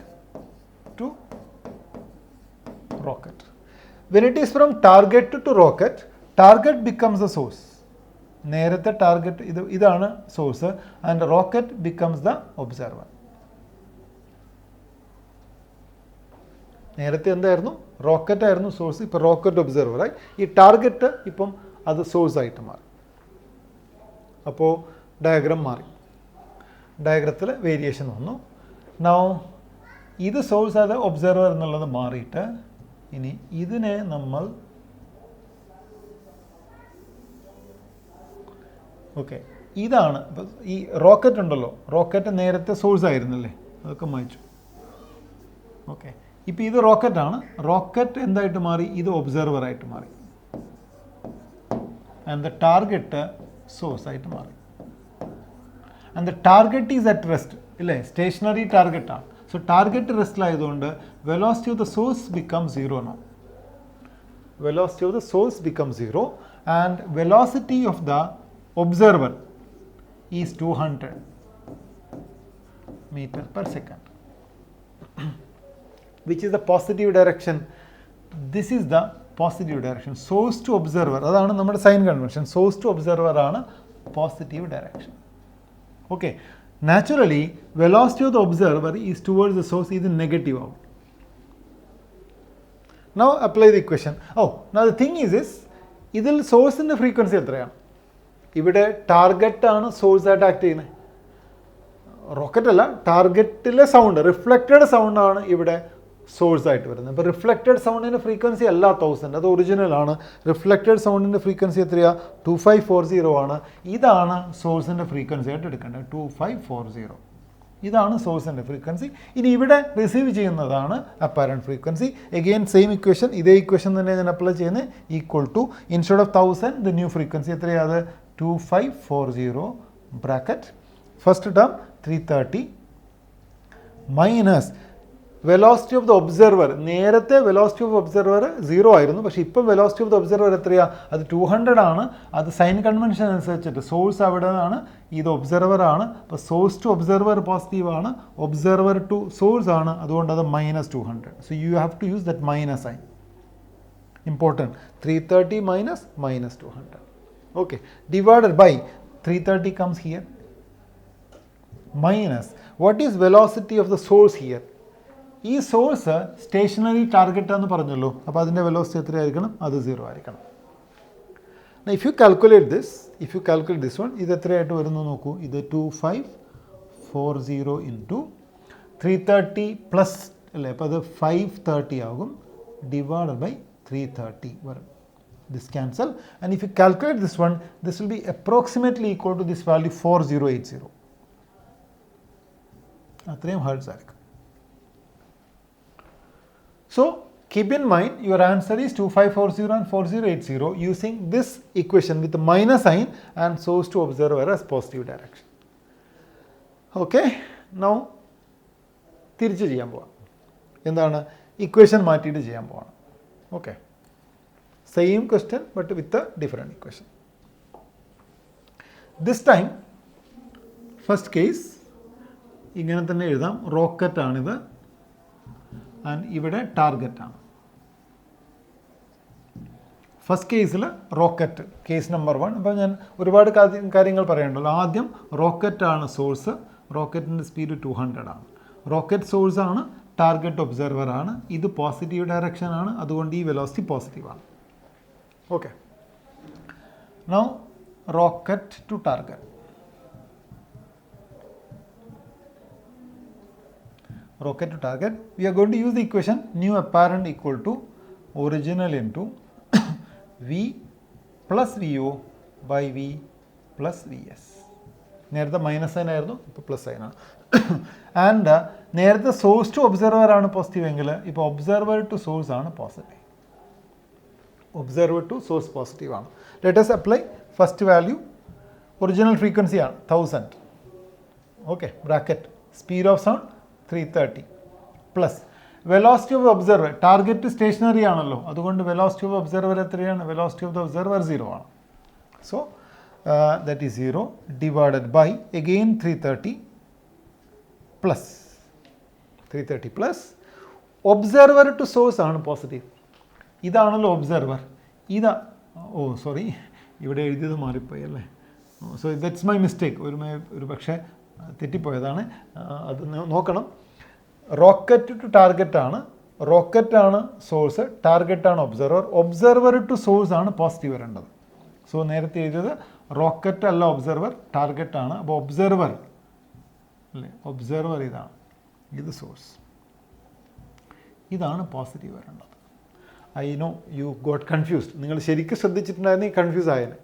A: to rocket. When it is from target to rocket, target becomes the source. നേരത്തെ ടാർഗറ്റ് ഇതാണ് source and rocket becomes the observer. നേരത്തെ എന്തായിരുന്നു? റോക്കറ്റ് ആയിരുന്നു സോഴ്സ്, ഇപ്പോൾ റോക്കറ്റ് ഒബ്സർവറായി. ഈ ടാർഗറ്റ് ഇപ്പം അത് സോഴ്സ് ആയിട്ട് മാറി. അപ്പോൾ ഡയഗ്രാം മാറി, ഡയഗ്രത്തിൽ വേരിയേഷൻ വന്നു. നൗ ഇത് സോഴ്സ് അത് ഒബ്സർവർ എന്നുള്ളത് മാറിയിട്ട് ഇനി ഇതിനെ നമ്മൾ ഇതാണ് ഈ റോക്കറ്റ് ഉണ്ടല്ലോ, റോക്കറ്റ് നേരത്തെ സോഴ്സ് ആയിരുന്നല്ലേ, അതൊക്കെ മായ്ച്ചു. ഇപ്പോൾ ഇത് റോക്കറ്റാണ്, റോക്കറ്റ് എന്തായിട്ട് മാറി? ഇത് ഒബ്സർവറായിട്ട് മാറി. ആൻഡ് ദ ടാർഗറ്റ് സോഴ്സ് ആയിട്ട് മാറി. And the target is at rest ഇല്ലേ, സ്റ്റേഷനറി ടാർഗറ്റാണ്. So target റെസ്റ്റിലായതുകൊണ്ട് velocity of the source becomes 0 now. Velocity of the source becomes 0 and velocity of the observer is 200 meter per second. Which is the positive direction? This is the positive direction. Source to observer, അതാണ് നമ്മുടെ sign convention. Source to observer ആണ് positive direction. Okay. Naturally, velocity of the observer is towards the source is negative out. Now apply the equation. Now the thing is ഇതിൽ സോഴ്സിൻ്റെ frequency എത്രയാണ്? ഇവിടെ ടാർഗറ്റാണ് source ആയിട്ട് act ചെയ്യുന്നത്, rocket അല്ല. ടാർഗറ്റിലെ sound, reflected സൗണ്ടാണ് ഇവിടെ source ആയിട്ട് വരുന്നത്. ഇപ്പോൾ റിഫ്ലക്റ്റഡ് സൗണ്ടിൻ്റെ ഫ്രീക്വൻസി അല്ല 1000, അത് ഒറിജിനലാണ്. റിഫ്ലക്റ്റഡ് സൗണ്ടിൻ്റെ ഫ്രീക്വൻസി എത്രയാണ്? 2540 ആണ്. ഇതാണ് സോഴ്സിൻ്റെ ഫ്രീക്വൻസി ആയിട്ട് എടുക്കേണ്ടത്, 2540. ഇതാണ് സോഴ്സിൻ്റെ ഫ്രീക്വൻസി. ഇനി ഇവിടെ റിസീവ് ചെയ്യുന്നതാണ് അപ്പാരൻറ്റ് ഫ്രീക്വൻസി. എഗെയിൻ സെയിം ഇക്വേഷൻ, ഇതേ ഇക്വേഷൻ തന്നെ ഞാൻ അപ്ലൈ ചെയ്യുന്നത്. Equal to instead of 1000 the new frequency എത്രയാണ്? 2540 bracket first term 330 minus velocity of the observer. നേരത്തെ വെലോസിറ്റി ഓഫ് ഒബ്സർവർ 0 ആയിരുന്നു, പക്ഷേ ഇപ്പം വെലോസിറ്റി ഓഫ് ദ ഒബ്സർവർ എത്രയാണ്? അത് 200 ആണ്. അത് സൈൻ കൺവെൻഷൻ അനുസരിച്ചിട്ട് സോഴ്സ് അവിടെ ആണ്, ഇത് ഒബ്സർവർ ആണ്. അപ്പോൾ സോഴ്സ് ടു ഒബ്സർവർ പോസിറ്റീവ് ആണ്, ഒബ്സർവർ ടു സോഴ്സ് ആണ്, അതുകൊണ്ട് അത് -200. So you have to use that minus sign. Important. 330 minus -200. Okay. Divided by 330 comes here. Minus. What is velocity of the source here? ഈ source stationery target എന്ന് പറഞ്ഞല്ലോ, അപ്പോൾ അതിൻ്റെ velocity എത്രയായിരിക്കണം? അത് 0 ആയിരിക്കണം. If you calculate this one, ഇത് എത്രയായിട്ട് വരുന്നു നോക്കൂ. ഇത് 2540 ഇൻറ്റു 330 പ്ലസ് അല്ലേ, അപ്പോൾ അത് 530 ആകും. ഡിവൈഡഡ് ബൈ 330 വരും. This cancel, and if you calculate this one, this will be approximately equal to this value 4080. അത്രയും ഹെർട്സ് ആയിരിക്കും. So keep in mind your answer is 2540 and 4080 using this equation with the minus sign and source to observer as positive direction. Okay, now തിരിച്ച് ചെയ്യാൻ പോവാം. എന്താണ്? Equation മാറ്റിയിട്ട് ചെയ്യാൻ പോവാണ്. Okay, same question but with a different equation. This time first case ഇങ്ങനെ തന്നെ എഴുതാം. റോക്കറ്റാണിത് ആൻഡ് ഇവിടെ ടാർഗറ്റ് ആണ്. ഫസ്റ്റ് കേസിൽ റോക്കറ്റ്, കേസ് നമ്പർ 1. അപ്പോൾ ഞാൻ ഒരുപാട് കാര്യങ്ങൾ പറയണ്ടല്ലോ. ആദ്യം റോക്കറ്റാണ് സോഴ്സ്, റോക്കറ്റിൻ്റെ സ്പീഡ് 200 ആണ്. റോക്കറ്റ് സോഴ്സ് ആണ്, ടാർഗറ്റ് ഒബ്സർവർ ആണ്. ഇത് പോസിറ്റീവ് ഡയറക്ഷൻ ആണ്, അതുകൊണ്ട് ഈ വെലോസിറ്റി പോസിറ്റീവാണ്. Okay, now rocket to target. Rocket to target, we are going to use the equation nu apparent equal to original into V plus VO by V plus VS. നേരത്തെ minus sign ആയിരുന്നു, ഇപ്പോൾ plus sign ആണ്. And നേരത്തെ source to observer ആണ് positive എങ്കിൽ ഇപ്പോൾ observer to source ആണ് positive. Observer to source positive ആണ്. Let us apply first value. Original frequency ആണ് 1000. Okay, bracket speed of sound 330 plus velocity of observer. Target stationary ആണല്ലോ, അതുകൊണ്ട് velocity of observer എത്രയാണ്? Velocity of the observer 0 ആണ്. So that is 0 divided by again 330 plus observer to source ആണ് positive. ഇതാണല്ലോ ഒബ്സർവർ. Sorry, ഇവിടെ എഴുതിയത് മാറിപ്പോയി അല്ലേ. So that's my mistake. ഒരു പക്ഷേ തെറ്റിപ്പോയതാണ്, അത് നോക്കണം. റോക്കറ്റ് ടു ടാർഗറ്റ് ആണ്, റോക്കറ്റാണ് സോഴ്സ്, ടാർഗറ്റാണ് ഒബ്സർവർ. ഒബ്സർവർ ടു സോഴ്സ് ആണ് പോസിറ്റീവ് വരേണ്ടത്. സോ നേരത്തെ എഴുതിയത് റോക്കറ്റ് അല്ല ഒബ്സർവർ, ടാർഗറ്റാണ്. അപ്പോൾ ഒബ്സർവർ അല്ലേ, ഒബ്സർവർ ഇതാണ്, ഇത് സോഴ്സ്, ഇതാണ് പോസിറ്റീവ് വരേണ്ടത്. I know you got confused. നിങ്ങൾ ശരിക്കും ശ്രദ്ധിച്ചിട്ടുണ്ടായിരുന്നെങ്കിൽ കൺഫ്യൂസ് ആയേനെ.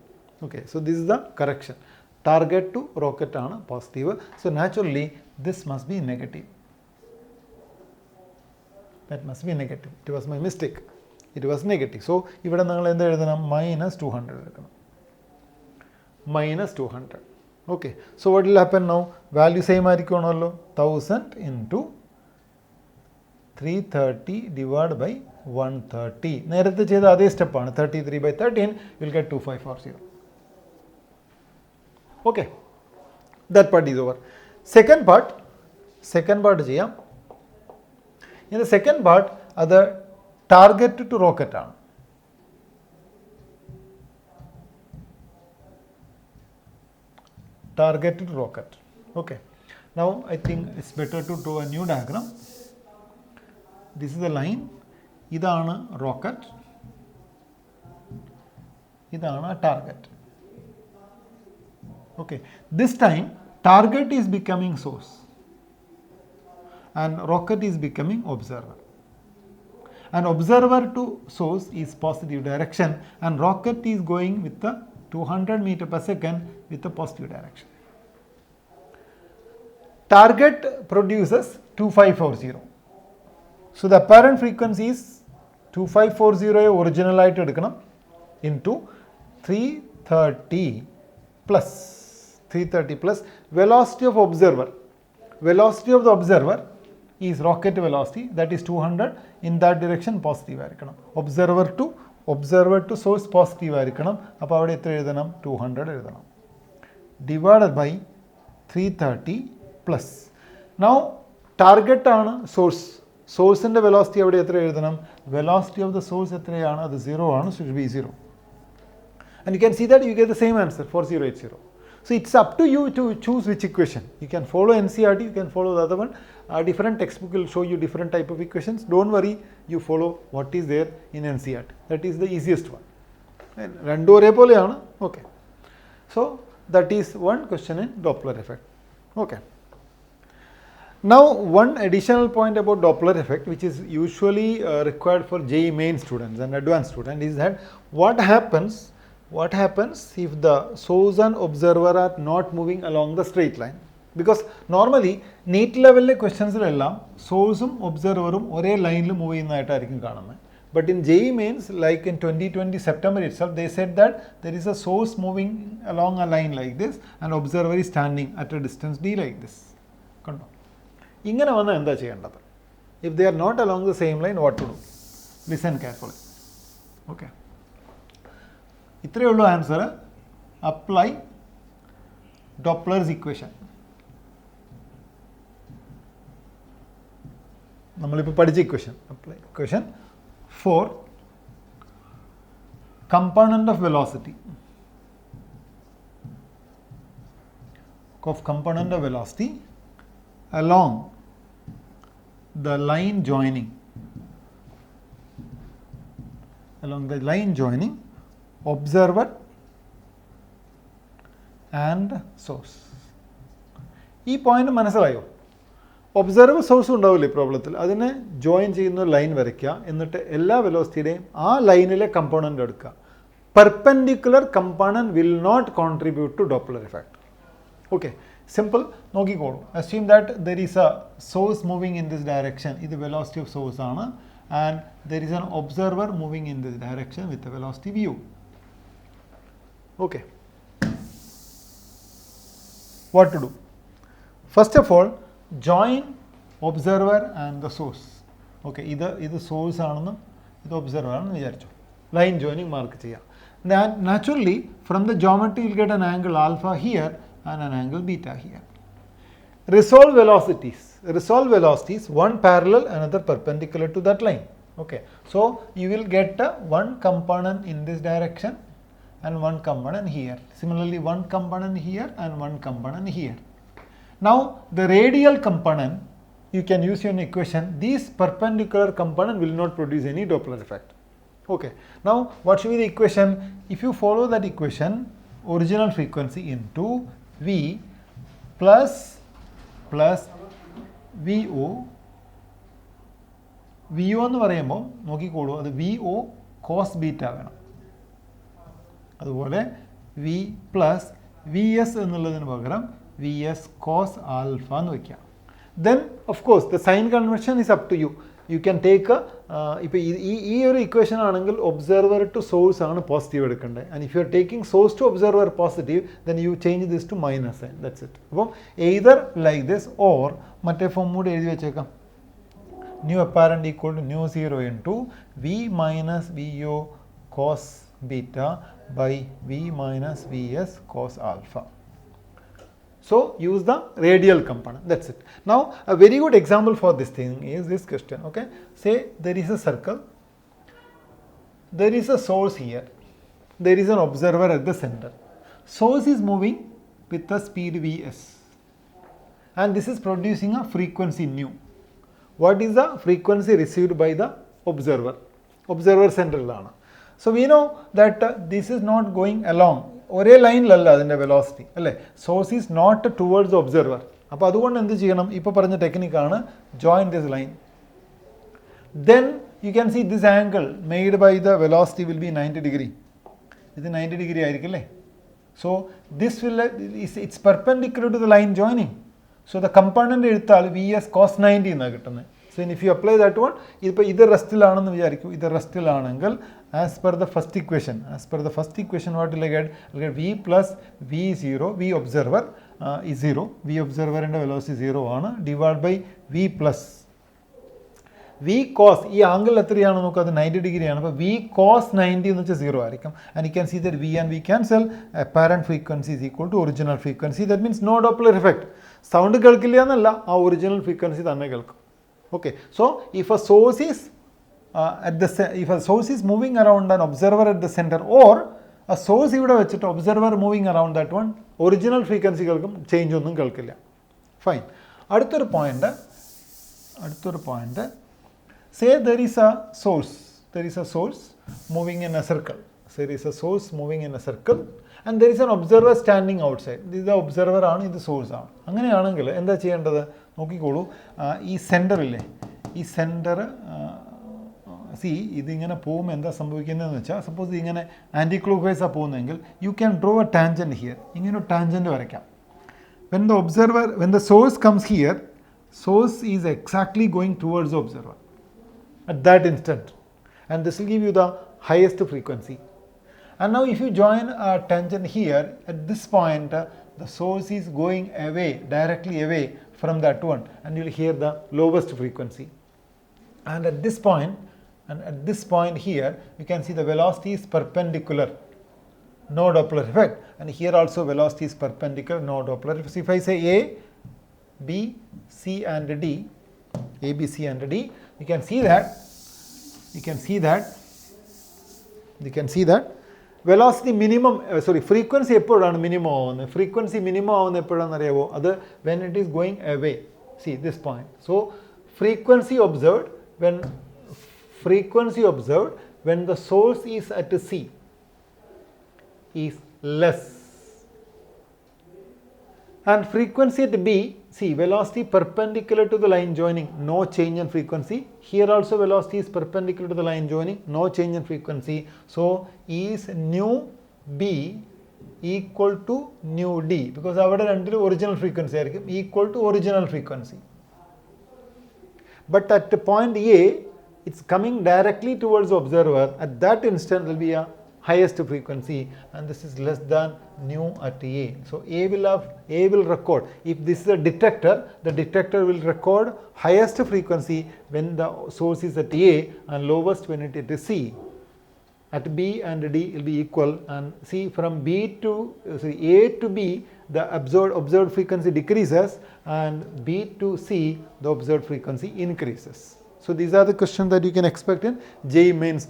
A: Okay, so this is the correction. Target to rocket ആണ് positive. So naturally this must be negative. That must be negative. It was my mistake. It was negative. So ഇവിടെ നിങ്ങൾ എന്ത് എഴുതണം? -200 എടുക്കണം. -200. Okay, so what will happen now? Value same ആയിരിക്കണമല്ലോ. 1000 into 330 divide by 130. നേരത്തെ ചെയ്ത അതേ സ്റ്റെപ്പാണ്. 33/13 will get 2540. Okay, that part is over. Second part ചെയ്യാം. In the second part, അത് ടാർഗറ്റ് ടു റോക്കറ്റ് ആണ്. Target to rocket. Okay, now I think it's better to draw a new diagram. This is the line. ഇതാണ് rocket, ഇതാണ് target. Okay, this time target is becoming source and rocket is becoming observer. And observer to source is positive direction and rocket is going with the 200 meter per second with the positive direction. Target produces 2540. So the apparent frequency is 2540 original ആയിട്ട് എടുക്കണം into 330 plus velocity of observer. Velocity of the observer is rocket velocity, that is 200. In that direction positive ആയിരിക്കണം. Observer to source positive ആയിരിക്കണം. അപ്പോൾ അവിടെ എത്ര എഴുതണം? 200 എഴുതണം. Divided by 330 plus. Now target ആണ് source. സോഴ്സിൻ്റെ വെലോസിറ്റി അവിടെ എത്ര എഴുതണം? വെലോസിറ്റി ഓഫ് ദ സോഴ്സ് എത്രയാണ്? അത് 0 ആണ്. So it should be 0. And you can see that you get the same answer, 4080. So it's up to you to choose which equation. You can follow NCERT, you can follow the other one. Different textbook will show you different type of equations. Don't worry, you follow what is there in NCERT. That is the easiest one. രണ്ടും ഒരേപോലെയാണ്. Okay. So that is one question in Doppler effect. Okay. Now one additional point about Doppler effect, which is usually required for JEE main students and advanced students, is that what happens if the source and observer are not moving along the straight line? Because normally NEET level questions-ലെല്ലാം സോഴ്സും ഒബ്സർവറും ഒരേ ലൈനിൽ move ചെയ്യുന്നതായിട്ടായിരിക്കും കാണുന്നത്. But in JEE mains, like in 2020 September itself, they said that there is a source moving along a line like this and observer is standing at a distance d like this. കണ്ടോ? ഇങ്ങനെ വന്നാൽ എന്താ ചെയ്യേണ്ടത്? If they are not along the same line, what to do? Listen carefully. Okay. ഇത്രയേ ഉള്ളൂ answer. Apply ഡോപ്ലേഴ്സ് equation. നമ്മളിപ്പോൾ പഠിച്ച equation. Apply equation for component of velocity. Of component of velocity along the line joining. Along the line joining observer and source. ഈ point മനസ്സിലായോ? Observer source ഉണ്ടാവില്ലേ പ്രോബ്ലത്തിൽ, അതിനെ join ചെയ്യുന്ന line വരയ്ക്കുക, എന്നിട്ട് എല്ലാ വെലോസിറ്റിയുടെയും ആ ലൈനിലെ കമ്പോണൻ്റ് എടുക്കുക. Perpendicular component will not contribute to Doppler effect. Okay, simple. നോക്കിക്കോളൂ. Assume that there is a source moving in this direction. ഇത് വെലോസിറ്റി ഓഫ് സോഴ്സ് ആണ്. And there is an observer moving in this direction with a velocity v. Okay. What to do? First of all, join observer and the source. Okay, ഇത് source ആണെന്നും ഇത് observer ആണെന്ന് വിചാരിച്ചു. Line joining mark ചെയ്യാം. Then naturally from the geometry you will get an angle alpha here and an angle beta here. Resolve velocities, one parallel, another perpendicular to that line. Okay, so you will get one component in this direction and one component here. Similarly, one component here and one component here. Now, the radial component, you can use your equation. These perpendicular component will not produce any Doppler effect. Okay. Now, what should be the equation? If you follow that equation, original frequency into V plus VO. VO എന്ന് പറയുമ്പോൾ നോക്കിക്കോളൂ, അത് VO cos beta വേണം. അതുപോലെ V plus VS എന്നുള്ളതിന് പകരം VS cos alpha എന്ന് വയ്ക്കാം. Then of course the sign convention is up to you. You can take ഇപ്പോൾ ഈ ഒരു ഇക്വേഷൻ ആണെങ്കിൽ ഒബ്സർവർ ടു സോഴ്സ് ആണ് പോസിറ്റീവ് എടുക്കേണ്ടത്. And if you are taking source to observer positive then you change this to minus sign. That's it. അപ്പം either like this or മറ്റേ form കൂടി എഴുതി വെച്ചേക്കാം. Nu apparent equal to nu 0 into V minus VO cos beta by V minus VS cos alpha. So use the radial component. That's it. Now a very good example for this thing is this question. Okay, say there is a circle, there is a source here, there is an observer at the center. Source is moving with the speed Vs and this is producing a frequency nu. What is the frequency received by the observer? Observer central ആണ്. So we know that this is not going along ഒരേ ലൈനിലല്ല അതിൻ്റെ velocity അല്ലേ. Source is not towards the observer. അപ്പോൾ അതുകൊണ്ട് എന്ത് ചെയ്യണം? ഇപ്പോൾ പറഞ്ഞ ടെക്നിക്കാണ് join this line. Then you can see this angle made by the velocity will be 90 degree. ഇത് 90 ഡിഗ്രി ആയിരിക്കും അല്ലേ. So this will it's perpendicular to the line joining. So the component എടുത്താൽ VS cos 90 എന്നാണ് കിട്ടുന്നത്. So if you apply that one, ഇപ്പോൾ ഇത് റെസ്റ്റിലാണെന്ന് വിചാരിക്കും. ഇത് റെസ്റ്റിലാണെങ്കിൽ as per the first equation, what will I get? I'll get V plus V0, V observer is 0. V observerൻ്റെ വെലോസിറ്റി 0 ആണ്. Divide by V plus V cos, ഈ angle എത്രയാണ് നോക്കുക, അത് 90 ഡിഗ്രിയാണ്. അപ്പോൾ V cos 90 എന്ന് വെച്ചാൽ 0 ആയിരിക്കും. And you can see that V and V cancel. Apparent frequency is equal to original frequency. That means no Doppler effect. Sound കേൾക്കില്ല എന്നല്ല, ആ ഒറിജിനൽ ഫ്രീക്വൻസി തന്നെ കേൾക്കും. Okay, so if a source is moving around an observer at the center, or a source ഇവിടെ വെച്ചിട്ട് observer moving around that one, original frequency കേൾക്കും, change ഒന്നും കേൾക്കില്ല. ഫൈൻ. അടുത്തൊരു point, say there is a source moving in a circle. And there is an observer standing outside. This is the observer ആണ്, ഇത് source ആണ്. അങ്ങനെയാണെങ്കിൽ എന്താ ചെയ്യേണ്ടത് നോക്കിക്കോളൂ. ഈ സെൻറ്ററില്ലേ, ഈ സെൻറ്റർ ഇതിങ്ങനെ പോകുമ്പോൾ എന്താ സംഭവിക്കുന്നതെന്ന് വെച്ചാൽ, സപ്പോസ് ഇങ്ങനെ ആൻറ്റി ക്ലോക്ക്വൈസാണ് പോകുന്നതെങ്കിൽ you can draw A tangent here. ഇങ്ങനെ ഒരു ടാൻജൻറ്റ് വരയ്ക്കാം. when the source comes here, source is exactly going towards the observer at that instant, and this will give you the highest frequency. And now if you join a tangent here, at this point the source is going away, directly away from that one, and you will hear the lowest frequency. And at this point here, you can see the velocity is perpendicular, no Doppler effect. And here also velocity is perpendicular, no Doppler effect. So if I say A, B, C and D, A, B, C and D. You can see that velocity minimum, frequency എപ്പോഴാണ് minimum ആവുന്നത്? Frequency minimum ആവുന്നത് എപ്പോഴാണെന്ന് അറിയാവോ? അത് when it is going away. See this point. So frequency observed when the source is at C is less. And frequency at B, see, velocity perpendicular to the line joining, no change in frequency. Here also velocity is perpendicular to the line joining, no change in frequency. So is nu B equal to nu D, because our original frequency equal to original frequency. But at point A, it's coming directly towards the observer. At that instant, there will be a highest frequency, and this is less than nu at A. So A will record. If this is a detector, the detector will record highest frequency when the source is at A and lowest when it is C. At B and D will be equal, and see from A to B, the observed frequency decreases, and B to C, the observed frequency increases. So these are the questions that you can expect in JEE Mains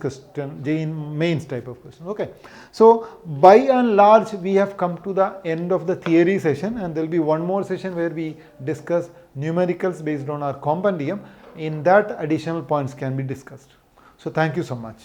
A: type of question. Okay. So by and large, we have come to the end of the theory session, and there will be one more session where we discuss numericals based on our compendium. In that, additional points can be discussed. So thank you so much.